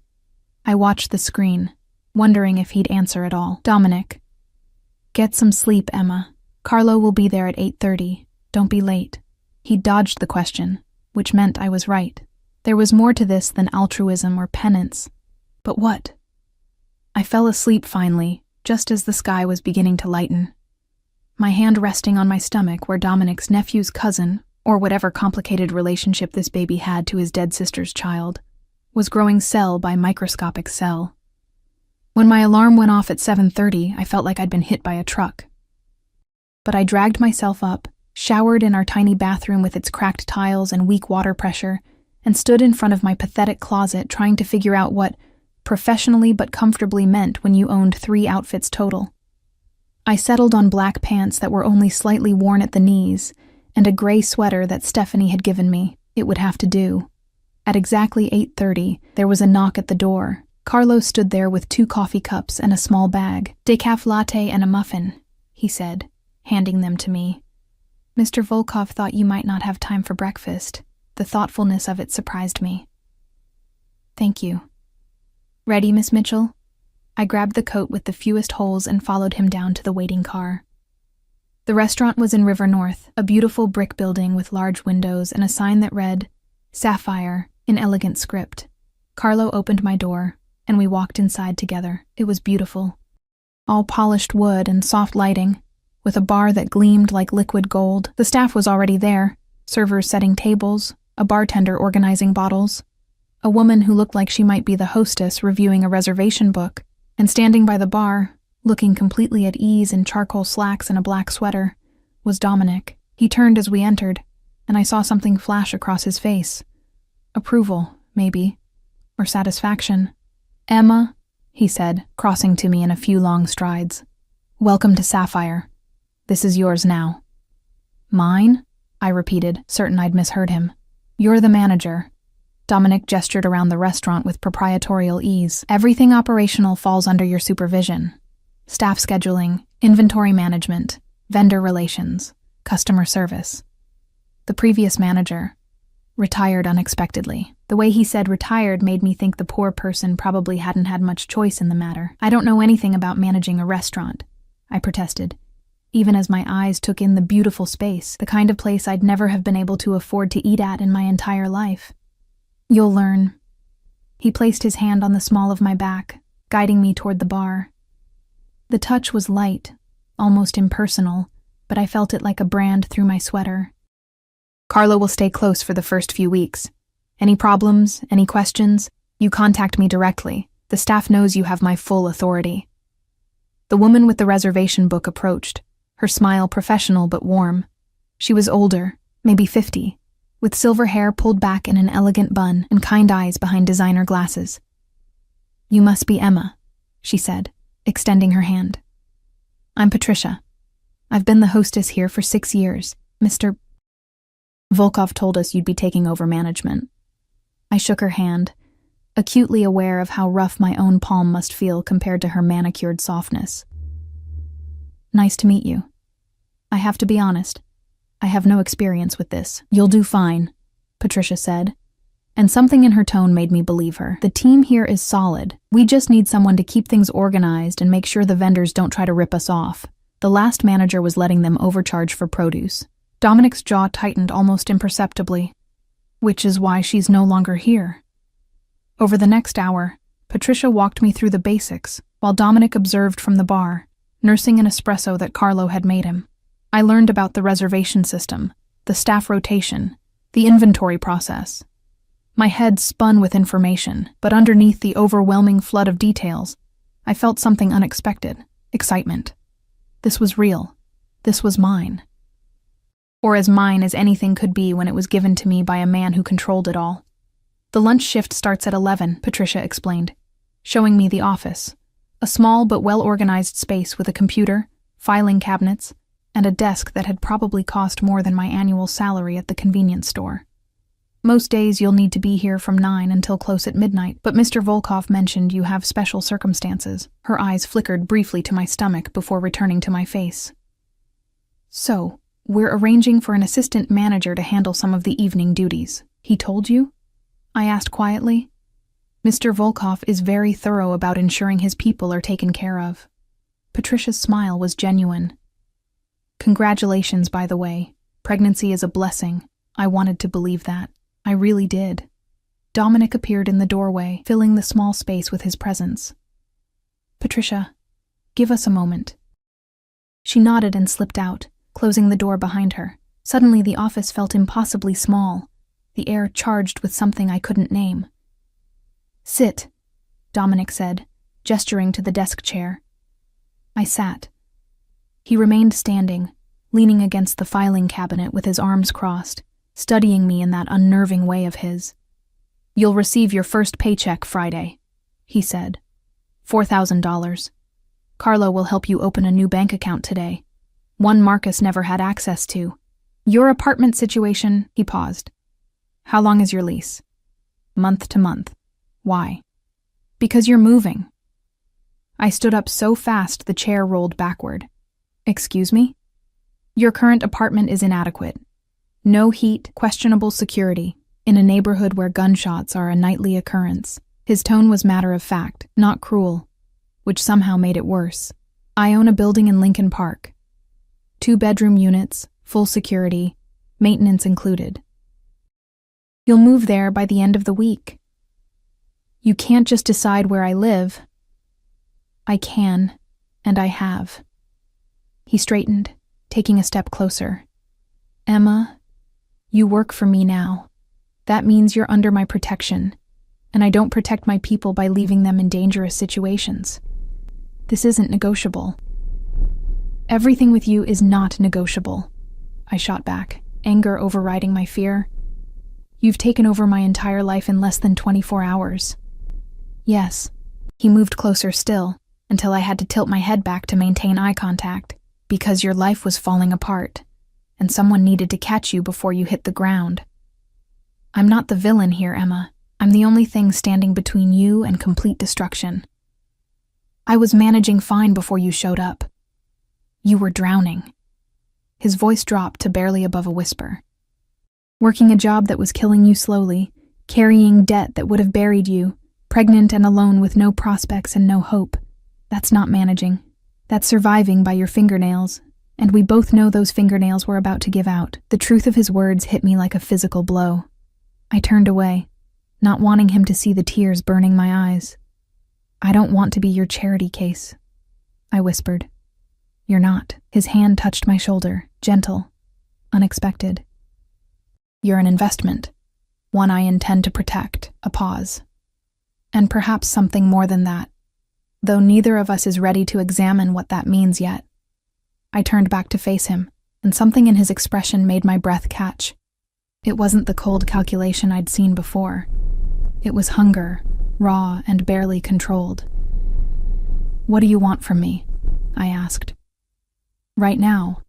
I watched the screen, wondering if he'd answer at all. Dominic. Get some sleep, Emma. Carlo will be there at 8:30. Don't be late. He dodged the question, which meant I was right. There was more to this than altruism or penance. But what? I fell asleep finally, just as the sky was beginning to lighten. My hand resting on my stomach where Dominic's nephew's cousin, or whatever complicated relationship this baby had to his dead sister's child, was growing cell by microscopic cell. When my alarm went off at 7:30, I felt like I'd been hit by a truck. But I dragged myself up, showered in our tiny bathroom with its cracked tiles and weak water pressure, and stood in front of my pathetic closet trying to figure out what professionally but comfortably meant when you owned 3 outfits total. I settled on black pants that were only slightly worn at the knees, and a gray sweater that Stephanie had given me. It would have to do. At exactly 8:30, there was a knock at the door. Carlo stood there with 2 coffee cups and a small bag. Decaf latte and a muffin, he said, handing them to me. Mr. Volkov thought you might not have time for breakfast. The thoughtfulness of it surprised me. Thank you. Ready, Miss Mitchell? I grabbed the coat with the fewest holes and followed him down to the waiting car. The restaurant was in River North, a beautiful brick building with large windows and a sign that read, Sapphire, in elegant script. Carlo opened my door, and we walked inside together. It was beautiful. All polished wood and soft lighting, with a bar that gleamed like liquid gold. The staff was already there, servers setting tables, a bartender organizing bottles, a woman who looked like she might be the hostess reviewing a reservation book, and standing by the bar, looking completely at ease in charcoal slacks and a black sweater, was Dominic. He turned as we entered, and I saw something flash across his face. Approval, maybe, or satisfaction. Emma, he said, crossing to me in a few long strides. Welcome to Sapphire. This is yours now. Mine? I repeated, certain I'd misheard him. You're the manager. Dominic gestured around the restaurant with proprietorial ease. Everything operational falls under your supervision. Staff scheduling, inventory management, vendor relations, customer service. The previous manager retired unexpectedly. The way he said retired made me think the poor person probably hadn't had much choice in the matter. I don't know anything about managing a restaurant, I protested, even as my eyes took in the beautiful space, the kind of place I'd never have been able to afford to eat at in my entire life. You'll learn. He placed his hand on the small of my back, guiding me toward the bar. The touch was light, almost impersonal, but I felt it like a brand through my sweater. Carlo will stay close for the first few weeks. Any problems, any questions, you contact me directly. The staff knows you have my full authority. The woman with the reservation book approached, her smile professional but warm. She was older, maybe 50, with silver hair pulled back in an elegant bun and kind eyes behind designer glasses. You must be Emma, she said, extending her hand. I'm Patricia. I've been the hostess here for 6 years. Mr. Volkov told us you'd be taking over management. I shook her hand, acutely aware of how rough my own palm must feel compared to her manicured softness. Nice to meet you. I have to be honest. I have no experience with this. You'll do fine, Patricia said, and something in her tone made me believe her. The team here is solid. We just need someone to keep things organized and make sure the vendors don't try to rip us off. The last manager was letting them overcharge for produce. Dominic's jaw tightened almost imperceptibly, which is why she's no longer here. Over the next hour, Patricia walked me through the basics, while Dominic observed from the bar, nursing an espresso that Carlo had made him. I learned about the reservation system, the staff rotation, the inventory process. My head spun with information, but underneath the overwhelming flood of details, I felt something unexpected, excitement. This was real. This was mine. Or as mine as anything could be when it was given to me by a man who controlled it all. The lunch shift starts at 11, Patricia explained, showing me the office, a small but well-organized space with a computer, filing cabinets, and a desk that had probably cost more than my annual salary at the convenience store. Most days you'll need to be here from 9 until close at midnight, but Mr. Volkov mentioned you have special circumstances. Her eyes flickered briefly to my stomach before returning to my face. So, we're arranging for an assistant manager to handle some of the evening duties. He told you? I asked quietly. Mr. Volkov is very thorough about ensuring his people are taken care of. Patricia's smile was genuine. Congratulations, by the way. Pregnancy is a blessing. I wanted to believe that. I really did. Dominic appeared in the doorway, filling the small space with his presence. Patricia, give us a moment. She nodded and slipped out, closing the door behind her. Suddenly the office felt impossibly small, the air charged with something I couldn't name. Sit, Dominic said, gesturing to the desk chair. I sat. He remained standing, leaning against the filing cabinet with his arms crossed, studying me in that unnerving way of his. You'll receive your first paycheck Friday, he said. $4,000. Carlo will help you open a new bank account today, one Marcus never had access to. Your apartment situation, he paused. How long is your lease? Month to month. Why? Because you're moving. I stood up so fast the chair rolled backward. Excuse me? Your current apartment is inadequate. No heat, questionable security, in a neighborhood where gunshots are a nightly occurrence. His tone was matter of fact, not cruel, which somehow made it worse. I own a building in Lincoln Park. 2-bedroom units, full security, maintenance included. You'll move there by the end of the week. You can't just decide where I live. I can, and I have. He straightened, taking a step closer. Emma, you work for me now. That means you're under my protection, and I don't protect my people by leaving them in dangerous situations. This isn't negotiable. Everything with you is not negotiable, I shot back, anger overriding my fear. You've taken over my entire life in less than 24 hours. Yes. He moved closer still, until I had to tilt my head back to maintain eye contact, because your life was falling apart, and someone needed to catch you before you hit the ground. I'm not the villain here, Emma. I'm the only thing standing between you and complete destruction. I was managing fine before you showed up. You were drowning. His voice dropped to barely above a whisper. Working a job that was killing you slowly, carrying debt that would have buried you, pregnant and alone with no prospects and no hope. That's not managing. That's surviving by your fingernails, and we both know those fingernails were about to give out. The truth of his words hit me like a physical blow. I turned away, not wanting him to see the tears burning my eyes. I don't want to be your charity case, I whispered. You're not. His hand touched my shoulder, gentle, unexpected. You're an investment, one I intend to protect. A pause. And perhaps something more than that, though neither of us is ready to examine what that means yet. I turned back to face him, and something in his expression made my breath catch. It wasn't the cold calculation I'd seen before. It was hunger, raw and barely controlled. What do you want from me? I asked. Right now,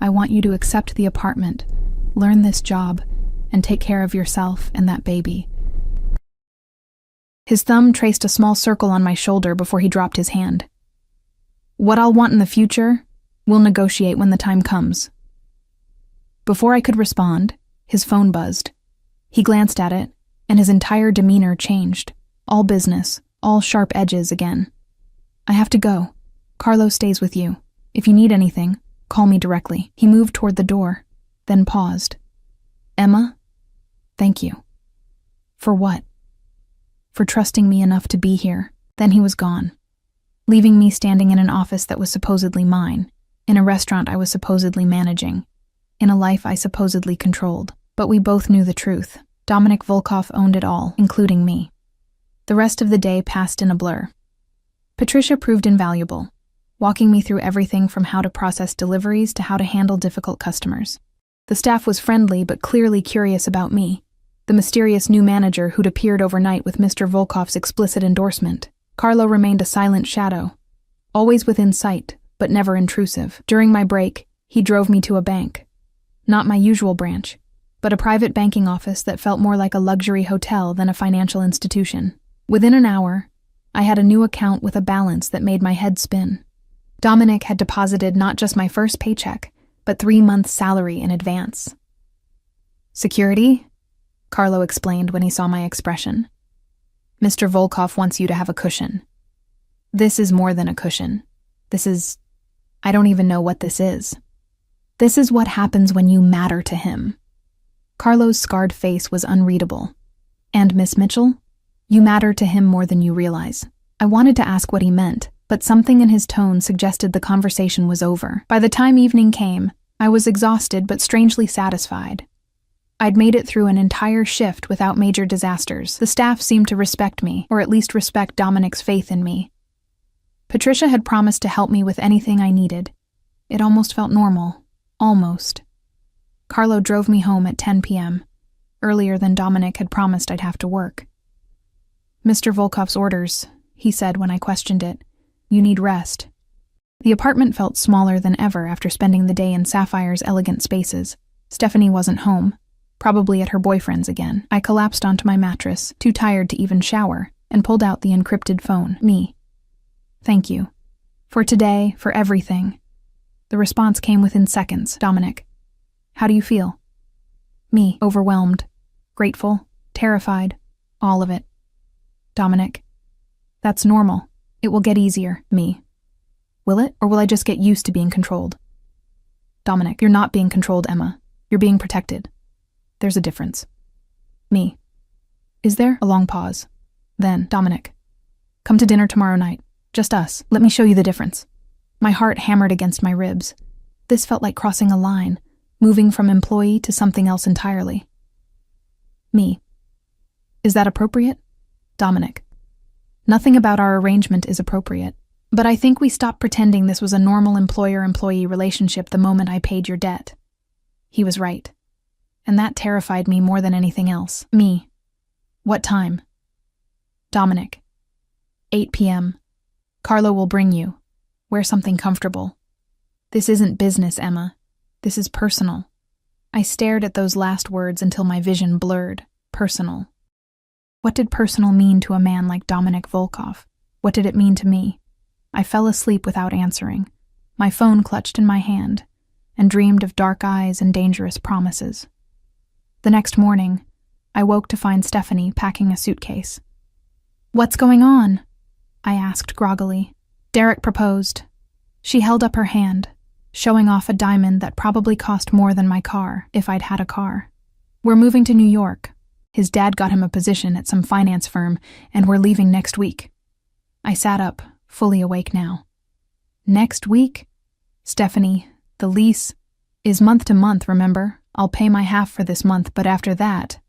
I want you to accept the apartment, learn this job, and take care of yourself and that baby. His thumb traced a small circle on my shoulder before he dropped his hand. What I'll want in the future, we'll negotiate when the time comes. Before I could respond, his phone buzzed. He glanced at it, and his entire demeanor changed. All business, all sharp edges again. I have to go. Carlo stays with you. If you need anything, call me directly. He moved toward the door, then paused. Emma, thank you. For what? For trusting me enough to be here. Then he was gone, leaving me standing in an office that was supposedly mine, in a restaurant I was supposedly managing, in a life I supposedly controlled. But we both knew the truth. Dominic Volkov owned it all, including me. The rest of the day passed in a blur. Patricia proved invaluable, walking me through everything from how to process deliveries to how to handle difficult customers. The staff was friendly but clearly curious about me, the mysterious new manager who'd appeared overnight with Mr. Volkov's explicit endorsement. Carlo remained a silent shadow, always within sight, but never intrusive. During my break, He drove me to a bank. Not my usual branch, but a private banking office that felt more like a luxury hotel than a financial institution. Within an hour, I had a new account with a balance that made my head spin. Dominic had deposited not just my first paycheck, but 3 months' salary in advance. "Security?" Carlo explained when he saw my expression. "Mr. Volkov wants you to have a cushion." "This is more than a cushion. I don't even know what this is. This is what happens when you matter to him." Carlo's scarred face was unreadable. "And Miss Mitchell? You matter to him more than you realize." I wanted to ask what he meant, but something in his tone suggested the conversation was over. By the time evening came, I was exhausted but strangely satisfied. I'd made it through an entire shift without major disasters. The staff seemed to respect me, or at least respect Dominic's faith in me. Patricia had promised to help me with anything I needed. It almost felt normal. Almost. Carlo drove me home at 10 p.m., earlier than Dominic had promised I'd have to work. "Mr. Volkov's orders," he said when I questioned it. "You need rest." The apartment felt smaller than ever after spending the day in Sapphire's elegant spaces. Stephanie wasn't home, probably at her boyfriend's again. I collapsed onto my mattress, too tired to even shower, and pulled out the encrypted phone. "Me. Thank you. For today, for everything." The response came within seconds. "Dominic. How do you feel?" Me. Overwhelmed. Grateful. Terrified. All of it. Dominic. "That's normal. It will get easier." Me. "Will it? Or will I just get used to being controlled?" Dominic. "You're not being controlled, Emma. You're being protected. There's a difference." Me. "Is there?" A long pause. Then, "Dominic. Come to dinner tomorrow night. Just us. Let me show you the difference." My heart hammered against my ribs. This felt like crossing a line, moving from employee to something else entirely. Me. "Is that appropriate?" Dominic. "Nothing about our arrangement is appropriate. But I think we stopped pretending this was a normal employer-employee relationship the moment I paid your debt." He was right. And that terrified me more than anything else. Me. "What time?" Dominic. 8 p.m. Carlo will bring you. Wear something comfortable. This isn't business, Emma. This is personal. I stared at those last words until my vision blurred. Personal. What did personal mean to a man like Dominic Volkov? What did it mean to me? I fell asleep without answering, my phone clutched in my hand, and dreamed of dark eyes and dangerous promises. The next morning, I woke to find Stephanie packing a suitcase. "What's going on?" I asked groggily. Derek proposed. She held up her hand, showing off a diamond that probably cost more than my car, if I'd had a car. "We're moving to New York. His dad got him a position at some finance firm, and we're leaving next week." I sat up, fully awake now. "Next week?" "Stephanie, the lease is month to month, remember? I'll pay my half for this month, but after that..."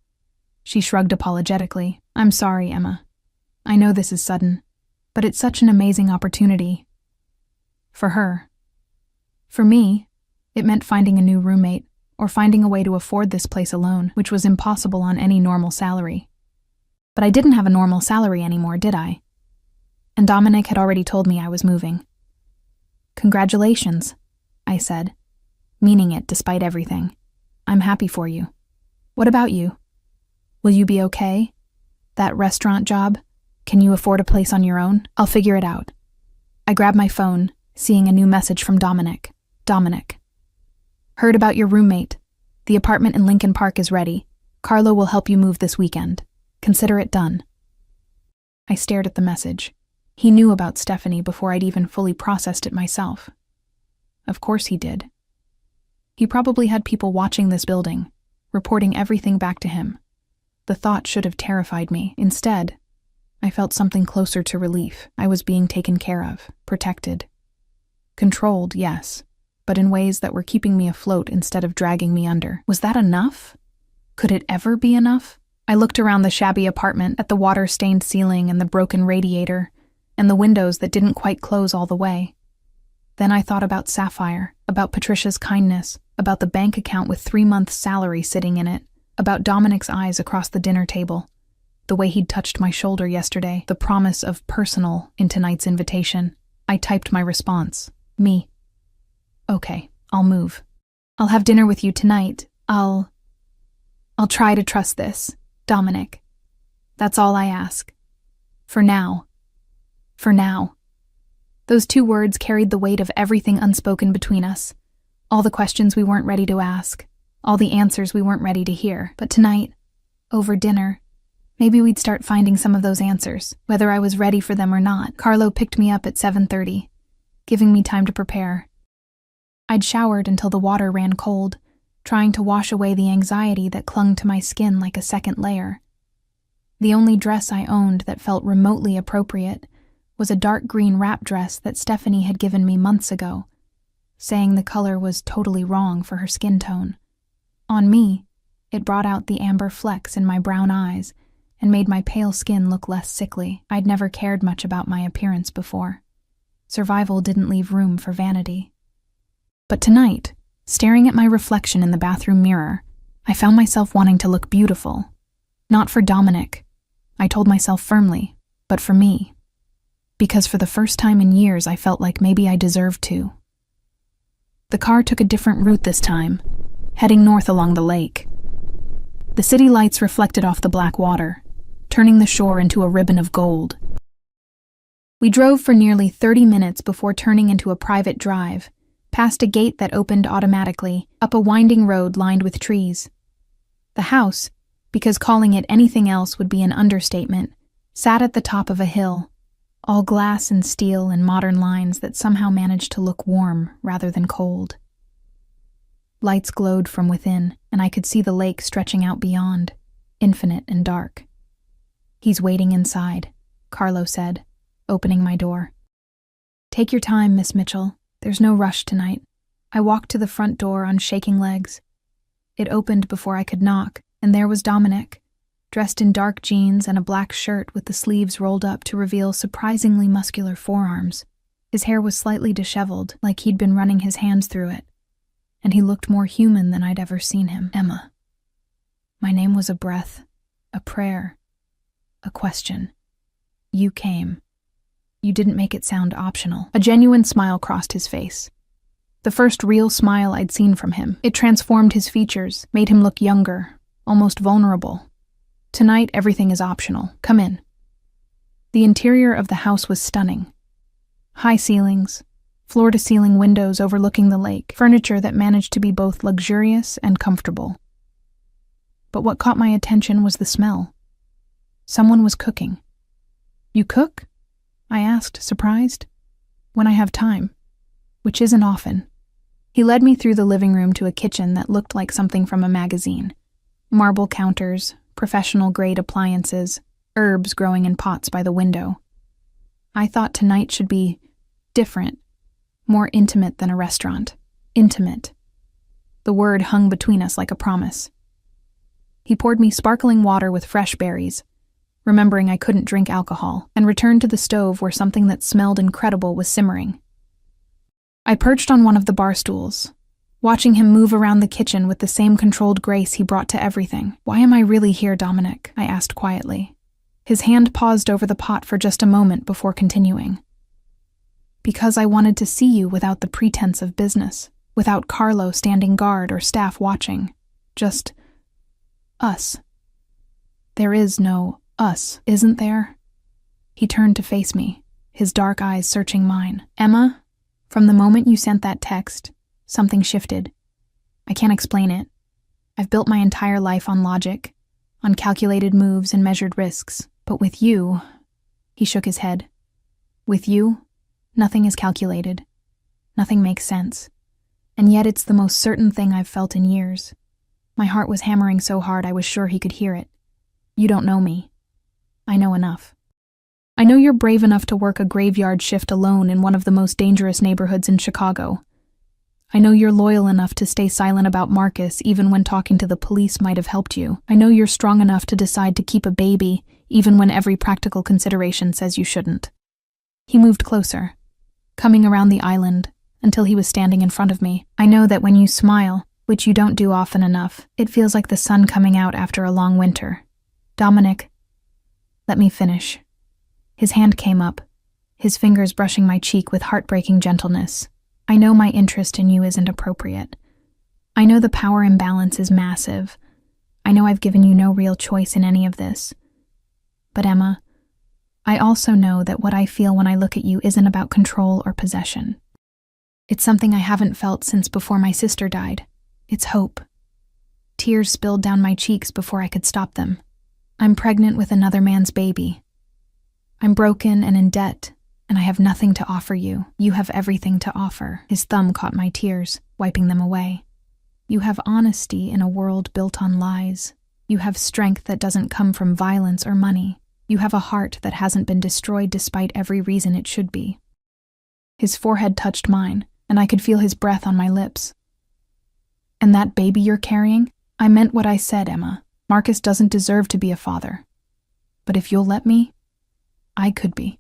She shrugged apologetically. "I'm sorry, Emma. I know this is sudden, but it's such an amazing opportunity." For her. For me, it meant finding a new roommate, or finding a way to afford this place alone, which was impossible on any normal salary. But I didn't have a normal salary anymore, did I? And Dominic had already told me I was moving. "Congratulations," I said, meaning it despite everything. "I'm happy for you. What about you? Will you be okay? That restaurant job? Can you afford a place on your own? I'll figure it out." I grabbed my phone, seeing a new message from Dominic. Dominic. "Heard about your roommate. The apartment in Lincoln Park is ready. Carlo will help you move this weekend. Consider it done." I stared at the message. He knew about Stephanie before I'd even fully processed it myself. Of course he did. He probably had people watching this building, reporting everything back to him. The thought should have terrified me. Instead, I felt something closer to relief. I was being taken care of, protected. Controlled, yes, but in ways that were keeping me afloat instead of dragging me under. Was that enough? Could it ever be enough? I looked around the shabby apartment at the water-stained ceiling and the broken radiator, and the windows that didn't quite close all the way. Then I thought about Sapphire, about Patricia's kindness, about the bank account with 3 months' salary sitting in it, about Dominic's eyes across the dinner table, the way he'd touched my shoulder yesterday, the promise of personal in tonight's invitation. I typed my response. Me. "Okay, I'll move. I'll have dinner with you tonight. I'll try to trust this, Dominic. That's all I ask. For now. For now. Those 2 words carried the weight of everything unspoken between us. All the questions we weren't ready to ask. All the answers we weren't ready to hear. But tonight, over dinner, maybe we'd start finding some of those answers, whether I was ready for them or not. Carlo picked me up at 7:30, giving me time to prepare. I'd showered until the water ran cold, trying to wash away the anxiety that clung to my skin like a second layer. The only dress I owned that felt remotely appropriate was a dark green wrap dress that Stephanie had given me months ago, saying the color was totally wrong for her skin tone. On me, it brought out the amber flecks in my brown eyes and made my pale skin look less sickly. I'd never cared much about my appearance before. Survival didn't leave room for vanity. But tonight, staring at my reflection in the bathroom mirror, I found myself wanting to look beautiful. Not for Dominic, I told myself firmly, but for me. Because for the first time in years, I felt like maybe I deserved to. The car took a different route this time, heading north along the lake. The city lights reflected off the black water, turning the shore into a ribbon of gold. We drove for nearly 30 minutes before turning into a private drive, past a gate that opened automatically, up a winding road lined with trees. The house, because calling it anything else would be an understatement, sat at the top of a hill, all glass and steel and modern lines that somehow managed to look warm rather than cold. Lights glowed from within, and I could see the lake stretching out beyond, infinite and dark. "He's waiting inside," Carlo said, opening my door. "Take your time, Miss Mitchell. There's no rush tonight." I walked to the front door on shaking legs. It opened before I could knock, and there was Dominic, dressed in dark jeans and a black shirt with the sleeves rolled up to reveal surprisingly muscular forearms. His hair was slightly disheveled, like he'd been running his hands through it, and he looked more human than I'd ever seen him. "Emma." My name was a breath, a prayer, a question. "You came. You didn't make it sound optional." A genuine smile crossed his face. The first real smile I'd seen from him. It transformed his features, made him look younger, almost vulnerable. "Tonight, everything is optional. Come in." The interior of the house was stunning. High ceilings, floor-to-ceiling windows overlooking the lake, furniture that managed to be both luxurious and comfortable. But what caught my attention was the smell. Someone was cooking. "You cook?" I asked, surprised. "When I have time, which isn't often." He led me through the living room to a kitchen that looked like something from a magazine. Marble counters, professional-grade appliances, herbs growing in pots by the window. I thought tonight should be different, more intimate than a restaurant. Intimate. The word hung between us like a promise. He poured me sparkling water with fresh berries, remembering I couldn't drink alcohol, and returned to the stove where something that smelled incredible was simmering. I perched on one of the bar stools, watching him move around the kitchen with the same controlled grace he brought to everything. "Why am I really here, Dominic?" I asked quietly. His hand paused over the pot for just a moment before continuing. "Because I wanted to see you without the pretense of business, without Carlo standing guard or staff watching. Just us. There is no us, isn't there?" He turned to face me, his dark eyes searching mine. "Emma, from the moment you sent that text, something shifted. I can't explain it. I've built my entire life on logic, on calculated moves and measured risks. But with you," he shook his head, "with you, nothing is calculated. Nothing makes sense. And yet it's the most certain thing I've felt in years." My heart was hammering so hard I was sure he could hear it. "You don't know me. I know enough. I know you're brave enough to work a graveyard shift alone in one of the most dangerous neighborhoods in Chicago. I know you're loyal enough to stay silent about Marcus even when talking to the police might have helped you. I know you're strong enough to decide to keep a baby even when every practical consideration says you shouldn't." He moved closer, coming around the island until he was standing in front of me. "I know that when you smile, which you don't do often enough, it feels like the sun coming out after a long winter. Dominic, let me finish." His hand came up, his fingers brushing my cheek with heartbreaking gentleness. I know my interest in you isn't appropriate. I know the power imbalance is massive. I know I've given you no real choice in any of this. But Emma, I also know that what I feel when I look at you isn't about control or possession. It's something I haven't felt since before my sister died. It's hope. Tears spilled down my cheeks before I could stop them. I'm pregnant with another man's baby. I'm broken and in debt, and I have nothing to offer you. You have everything to offer. His thumb caught my tears, wiping them away. You have honesty in a world built on lies. You have strength that doesn't come from violence or money. You have a heart that hasn't been destroyed despite every reason it should be. His forehead touched mine, and I could feel his breath on my lips. And that baby you're carrying? I meant what I said, Emma. Marcus doesn't deserve to be a father. But if you'll let me, I could be.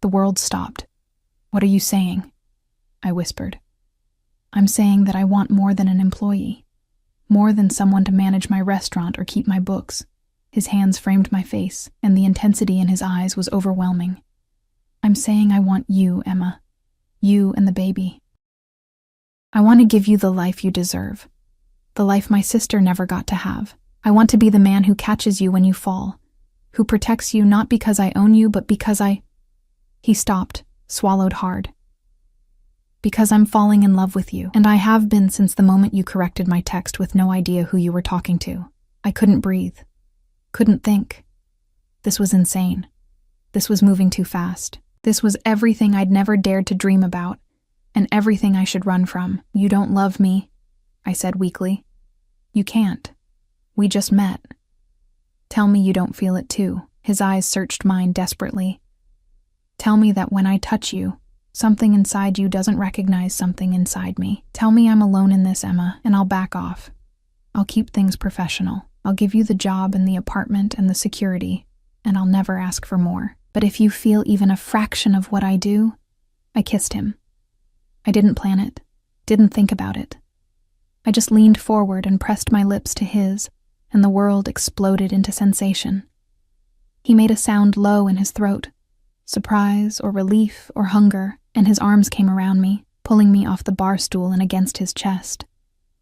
The world stopped. What are you saying? I whispered. I'm saying that I want more than an employee. More than someone to manage my restaurant or keep my books. His hands framed my face, and the intensity in his eyes was overwhelming. I'm saying I want you, Emma. You and the baby. I want to give you the life you deserve. The life my sister never got to have. I want to be the man who catches you when you fall. Who protects you not because I own you, but because He stopped, swallowed hard. Because I'm falling in love with you, and I have been since the moment you corrected my text with no idea who you were talking to. I couldn't breathe. Couldn't think. This was insane. This was moving too fast. This was everything I'd never dared to dream about, and everything I should run from. You don't love me, I said weakly. You can't. We just met. Tell me you don't feel it too. His eyes searched mine desperately. Tell me that when I touch you, something inside you doesn't recognize something inside me. Tell me I'm alone in this, Emma, and I'll back off. I'll keep things professional. I'll give you the job and the apartment and the security, and I'll never ask for more. But if you feel even a fraction of what I do, I kissed him. I didn't plan it, didn't think about it. I just leaned forward and pressed my lips to his, and the world exploded into sensation. He made a sound low in his throat, surprise or relief or hunger, and his arms came around me, pulling me off the bar stool and against his chest.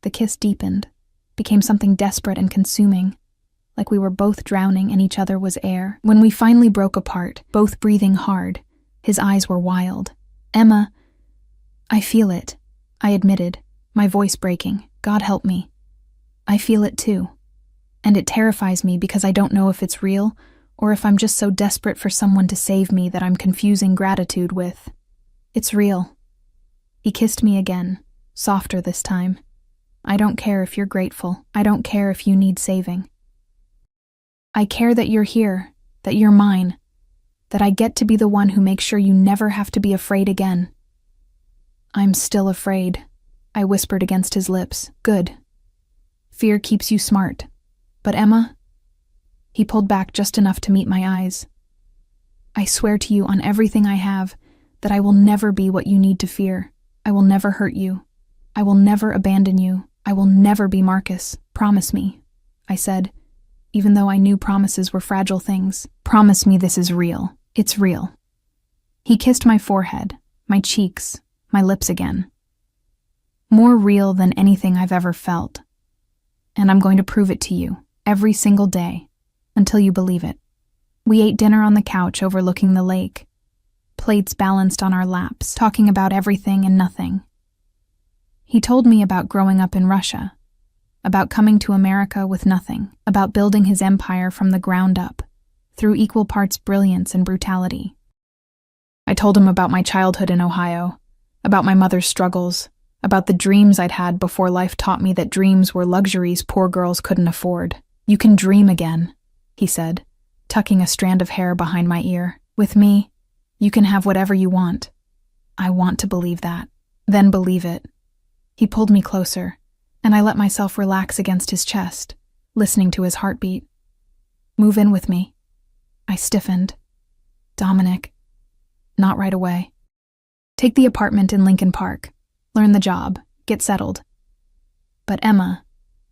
The kiss deepened, became something desperate and consuming, like we were both drowning and each other was air. When we finally broke apart, both breathing hard, his eyes were wild. Emma, I feel it, I admitted, my voice breaking. God help me. I feel it too. And it terrifies me because I don't know if it's real or if I'm just so desperate for someone to save me that I'm confusing gratitude with. It's real. He kissed me again, softer this time. I don't care if you're grateful. I don't care if you need saving. I care that you're here, that you're mine, that I get to be the one who makes sure you never have to be afraid again. I'm still afraid, I whispered against his lips. Good. Fear keeps you smart. But Emma? He pulled back just enough to meet my eyes. I swear to you on everything I have that I will never be what you need to fear. I will never hurt you. I will never abandon you. I will never be Marcus. Promise me, I said, even though I knew promises were fragile things. Promise me this is real. It's real. He kissed my forehead, my cheeks, my lips again. More real than anything I've ever felt. And I'm going to prove it to you, every single day, until you believe it. We ate dinner on the couch overlooking the lake, plates balanced on our laps, talking about everything and nothing. He told me about growing up in Russia, about coming to America with nothing, about building his empire from the ground up, through equal parts brilliance and brutality. I told him about my childhood in Ohio, about my mother's struggles, about the dreams I'd had before life taught me that dreams were luxuries poor girls couldn't afford. You can dream again, he said, tucking a strand of hair behind my ear. With me, you can have whatever you want. I want to believe that, then believe it. He pulled me closer, and I let myself relax against his chest, listening to his heartbeat. Move in with me. I stiffened. Dominic. Not right away. Take the apartment in Lincoln Park. Learn the job. Get settled. But Emma,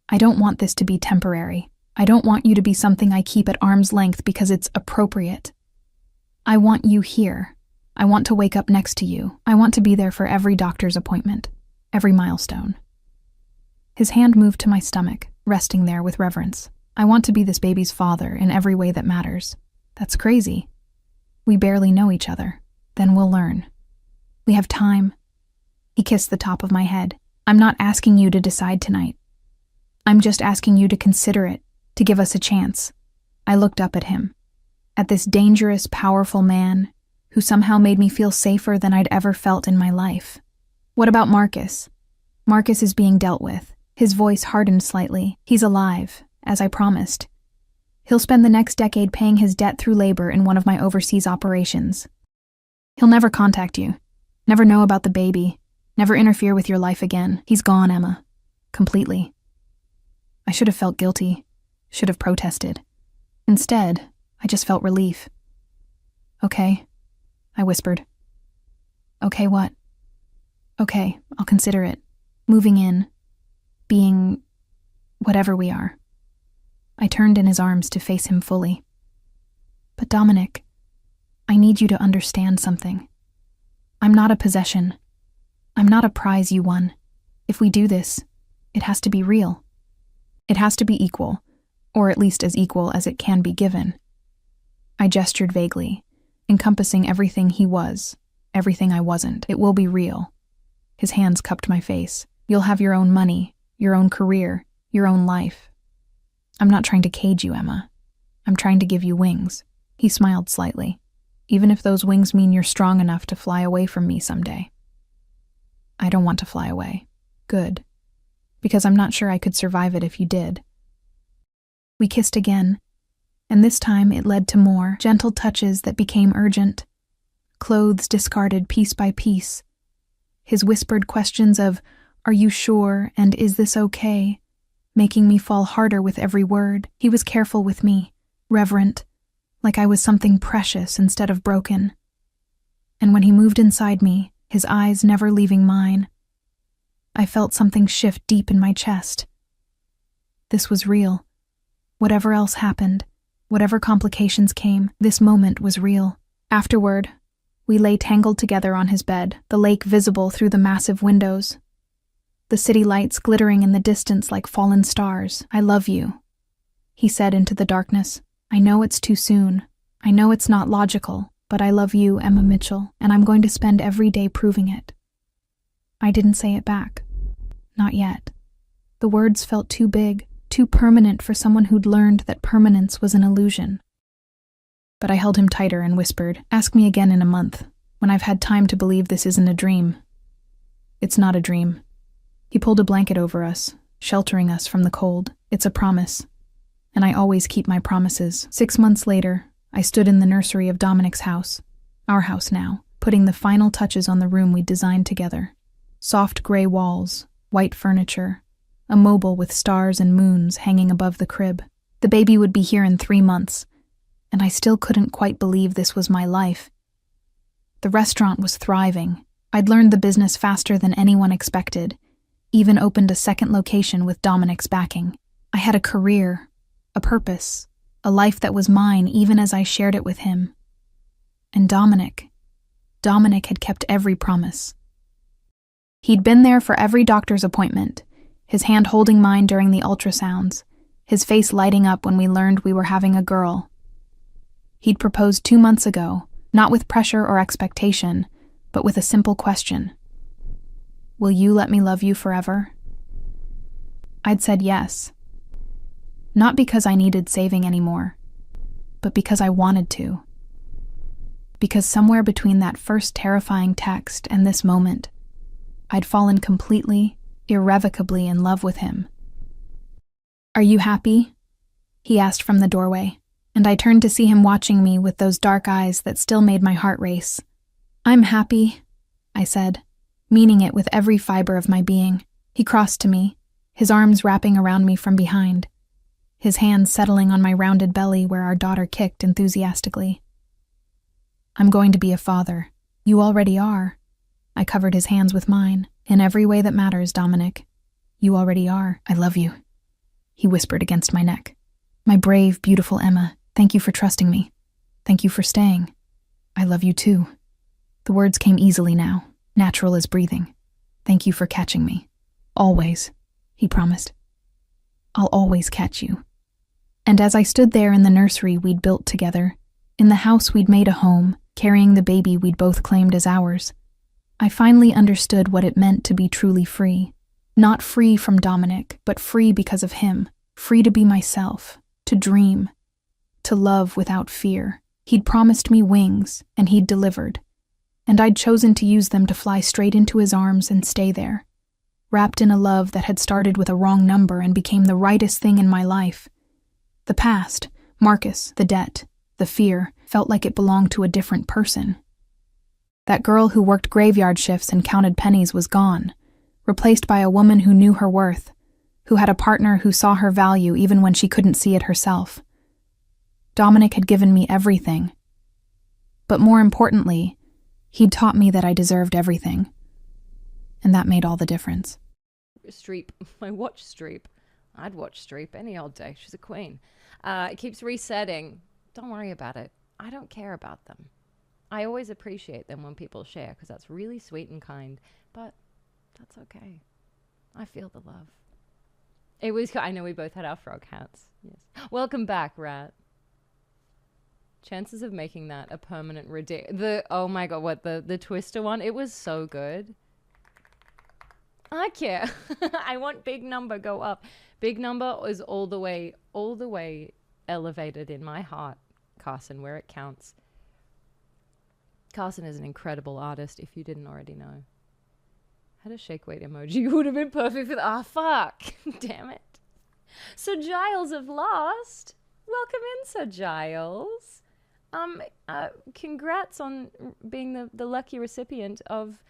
I don't want this to be temporary. I don't want you to be something I keep at arm's length because it's appropriate. I want you here, I want to wake up next to you. I want to be there for every doctor's appointment, every milestone. His hand moved to my stomach, resting there with reverence. I want to be this baby's father in every way that matters. That's crazy. We barely know each other. Then we'll learn. We have time. He kissed the top of my head. I'm not asking you to decide tonight. I'm just asking you to consider it, to give us a chance. I looked up at him, at this dangerous, powerful man who somehow made me feel safer than I'd ever felt in my life. What about Marcus? Marcus is being dealt with. His voice hardened slightly. He's alive, as I promised. He'll spend the next decade paying his debt through labor in one of my overseas operations. He'll never contact you, never know about the baby, never interfere with your life again. He's gone, Emma. Completely. I should have felt guilty, should have protested. Instead, I just felt relief. Okay, I whispered. Okay, what? Okay, I'll consider it. Moving in. Being whatever we are. I turned in his arms to face him fully. But Dominic, I need you to understand something. I'm not a possession. I'm not a prize you won. If we do this, it has to be real. It has to be equal, or at least as equal as it can be given. I gestured vaguely, encompassing everything he was, everything I wasn't. It will be real. His hands cupped my face. You'll have your own money, your own career, your own life. I'm not trying to cage you, Emma. I'm trying to give you wings. He smiled slightly. Even if those wings mean you're strong enough to fly away from me someday. I don't want to fly away. Good. Because I'm not sure I could survive it if you did. We kissed again, and this time it led to more gentle touches that became urgent. Clothes discarded piece by piece. His whispered questions of, "Are you sure?" and "Is this okay?" making me fall harder with every word. He was careful with me, reverent, like I was something precious instead of broken. And when he moved inside me, his eyes never leaving mine, I felt something shift deep in my chest. This was real. Whatever else happened, whatever complications came, this moment was real. Afterward, we lay tangled together on his bed, the lake visible through the massive windows, the city lights glittering in the distance like fallen stars. "I love you," he said into the darkness. "I know it's too soon. I know it's not logical, but I love you, Emma Mitchell, and I'm going to spend every day proving it." I didn't say it back. Not yet. The words felt too big, too permanent for someone who'd learned that permanence was an illusion. But I held him tighter and whispered, "Ask me again in a month, when I've had time to believe this isn't a dream." It's not a dream. He pulled a blanket over us, sheltering us from the cold. It's a promise. And I always keep my promises. 6 months later, I stood in the nursery of Dominic's house, our house now, putting the final touches on the room we'd designed together. Soft gray walls, white furniture, a mobile with stars and moons hanging above the crib. The baby would be here in 3 months, and I still couldn't quite believe this was my life. The restaurant was thriving. I'd learned the business faster than anyone expected, even opened a second location with Dominic's backing. I had a career, a purpose, a life that was mine even as I shared it with him. And Dominic had kept every promise. He'd been there for every doctor's appointment, his hand holding mine during the ultrasounds, his face lighting up when we learned we were having a girl. He'd proposed 2 months ago, not with pressure or expectation, but with a simple question. "Will you let me love you forever?" I'd said yes. Not because I needed saving anymore, but because I wanted to. Because somewhere between that first terrifying text and this moment, I'd fallen completely, irrevocably in love with him. "Are you happy?" he asked from the doorway, and I turned to see him watching me with those dark eyes that still made my heart race. "I'm happy," I said, meaning it with every fiber of my being. He crossed to me, his arms wrapping around me from behind, his hands settling on my rounded belly where our daughter kicked enthusiastically. "I'm going to be a father. You already are." I covered his hands with mine. "In every way that matters, Dominic. You already are. I love you," he whispered against my neck. "My brave, beautiful Emma, thank you for trusting me. Thank you for staying. I love you too." The words came easily now, natural as breathing. Thank you for catching me. Always, he promised. I'll always catch you. And as I stood there in the nursery we'd built together, in the house we'd made a home, carrying the baby we'd both claimed as ours, I finally understood what it meant to be truly free. Not free from Dominic, but free because of him. Free to be myself, to dream, to love without fear. He'd promised me wings, and he'd delivered. And I'd chosen to use them to fly straight into his arms and stay there, wrapped in a love that had started with a wrong number and became the rightest thing in my life. The past, Marcus, the debt, the fear, felt like it belonged to a different person. That girl who worked graveyard shifts and counted pennies was gone, replaced by a woman who knew her worth, who had a partner who saw her value even when she couldn't see it herself. Dominic had given me everything. But more importantly, he'd taught me that I deserved everything. And that made all the difference. Streep. I watch Streep. I'd watch Streep any old day. She's a queen. It keeps resetting. Don't worry about it. I don't care about them. I always appreciate them when people share because that's really sweet and kind. But that's okay. I feel the love. I know we both had our frog hats. Yes. Welcome back, Rat. Chances of making that a permanent oh my god, what the Twister one? It was so good. I care. I want big number go up. Big number is all the way elevated in my heart, Carson, where it counts. Carson is an incredible artist, if you didn't already know. Had a shake weight emoji would have been perfect for fuck. Damn it. Sir Giles of Lost. Welcome in, Sir Giles. Congrats on being the lucky recipient of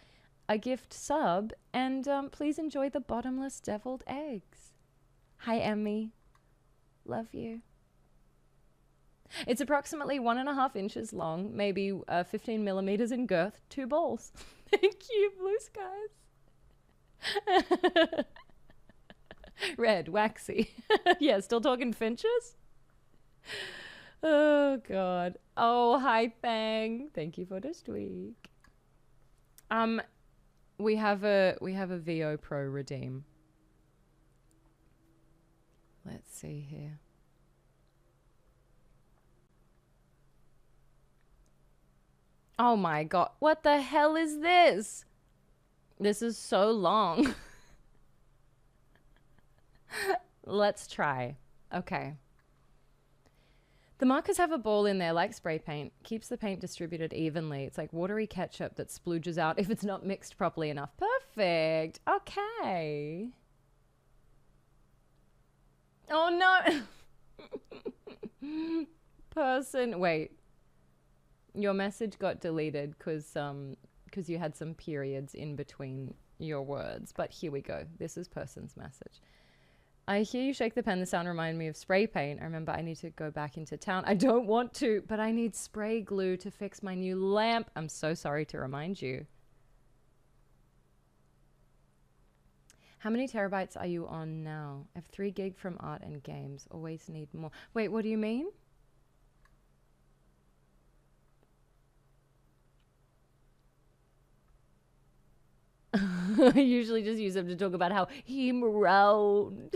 a gift sub, and please enjoy the bottomless deviled eggs. Hi, Emmy. Love you. It's approximately 1.5 inches long, maybe 15 millimeters in girth, 2 balls. Thank you, Blue Skies. Red, waxy. Yeah, still talking finches? Oh, God. Oh, hi, Fang. Thank you for this week. We have a VO Pro redeem. Let's see here. Oh my god, what the hell is this? This is so long. Let's try. Okay. The markers have a ball in there like spray paint. Keeps the paint distributed evenly. It's like watery ketchup that splooges out if it's not mixed properly enough. Perfect. Okay. Oh no. Person. Wait. Your message got deleted because you had some periods in between your words. But here we go. This is person's message. I hear you shake the pen. The sound reminded me of spray paint. I remember I need to go back into town. I don't want to, but I need spray glue to fix my new lamp. I'm so sorry to remind you. How many terabytes are you on now? I have 3 gig from art and games. Always need more. Wait, what do you mean? I usually just use them to talk about how him around.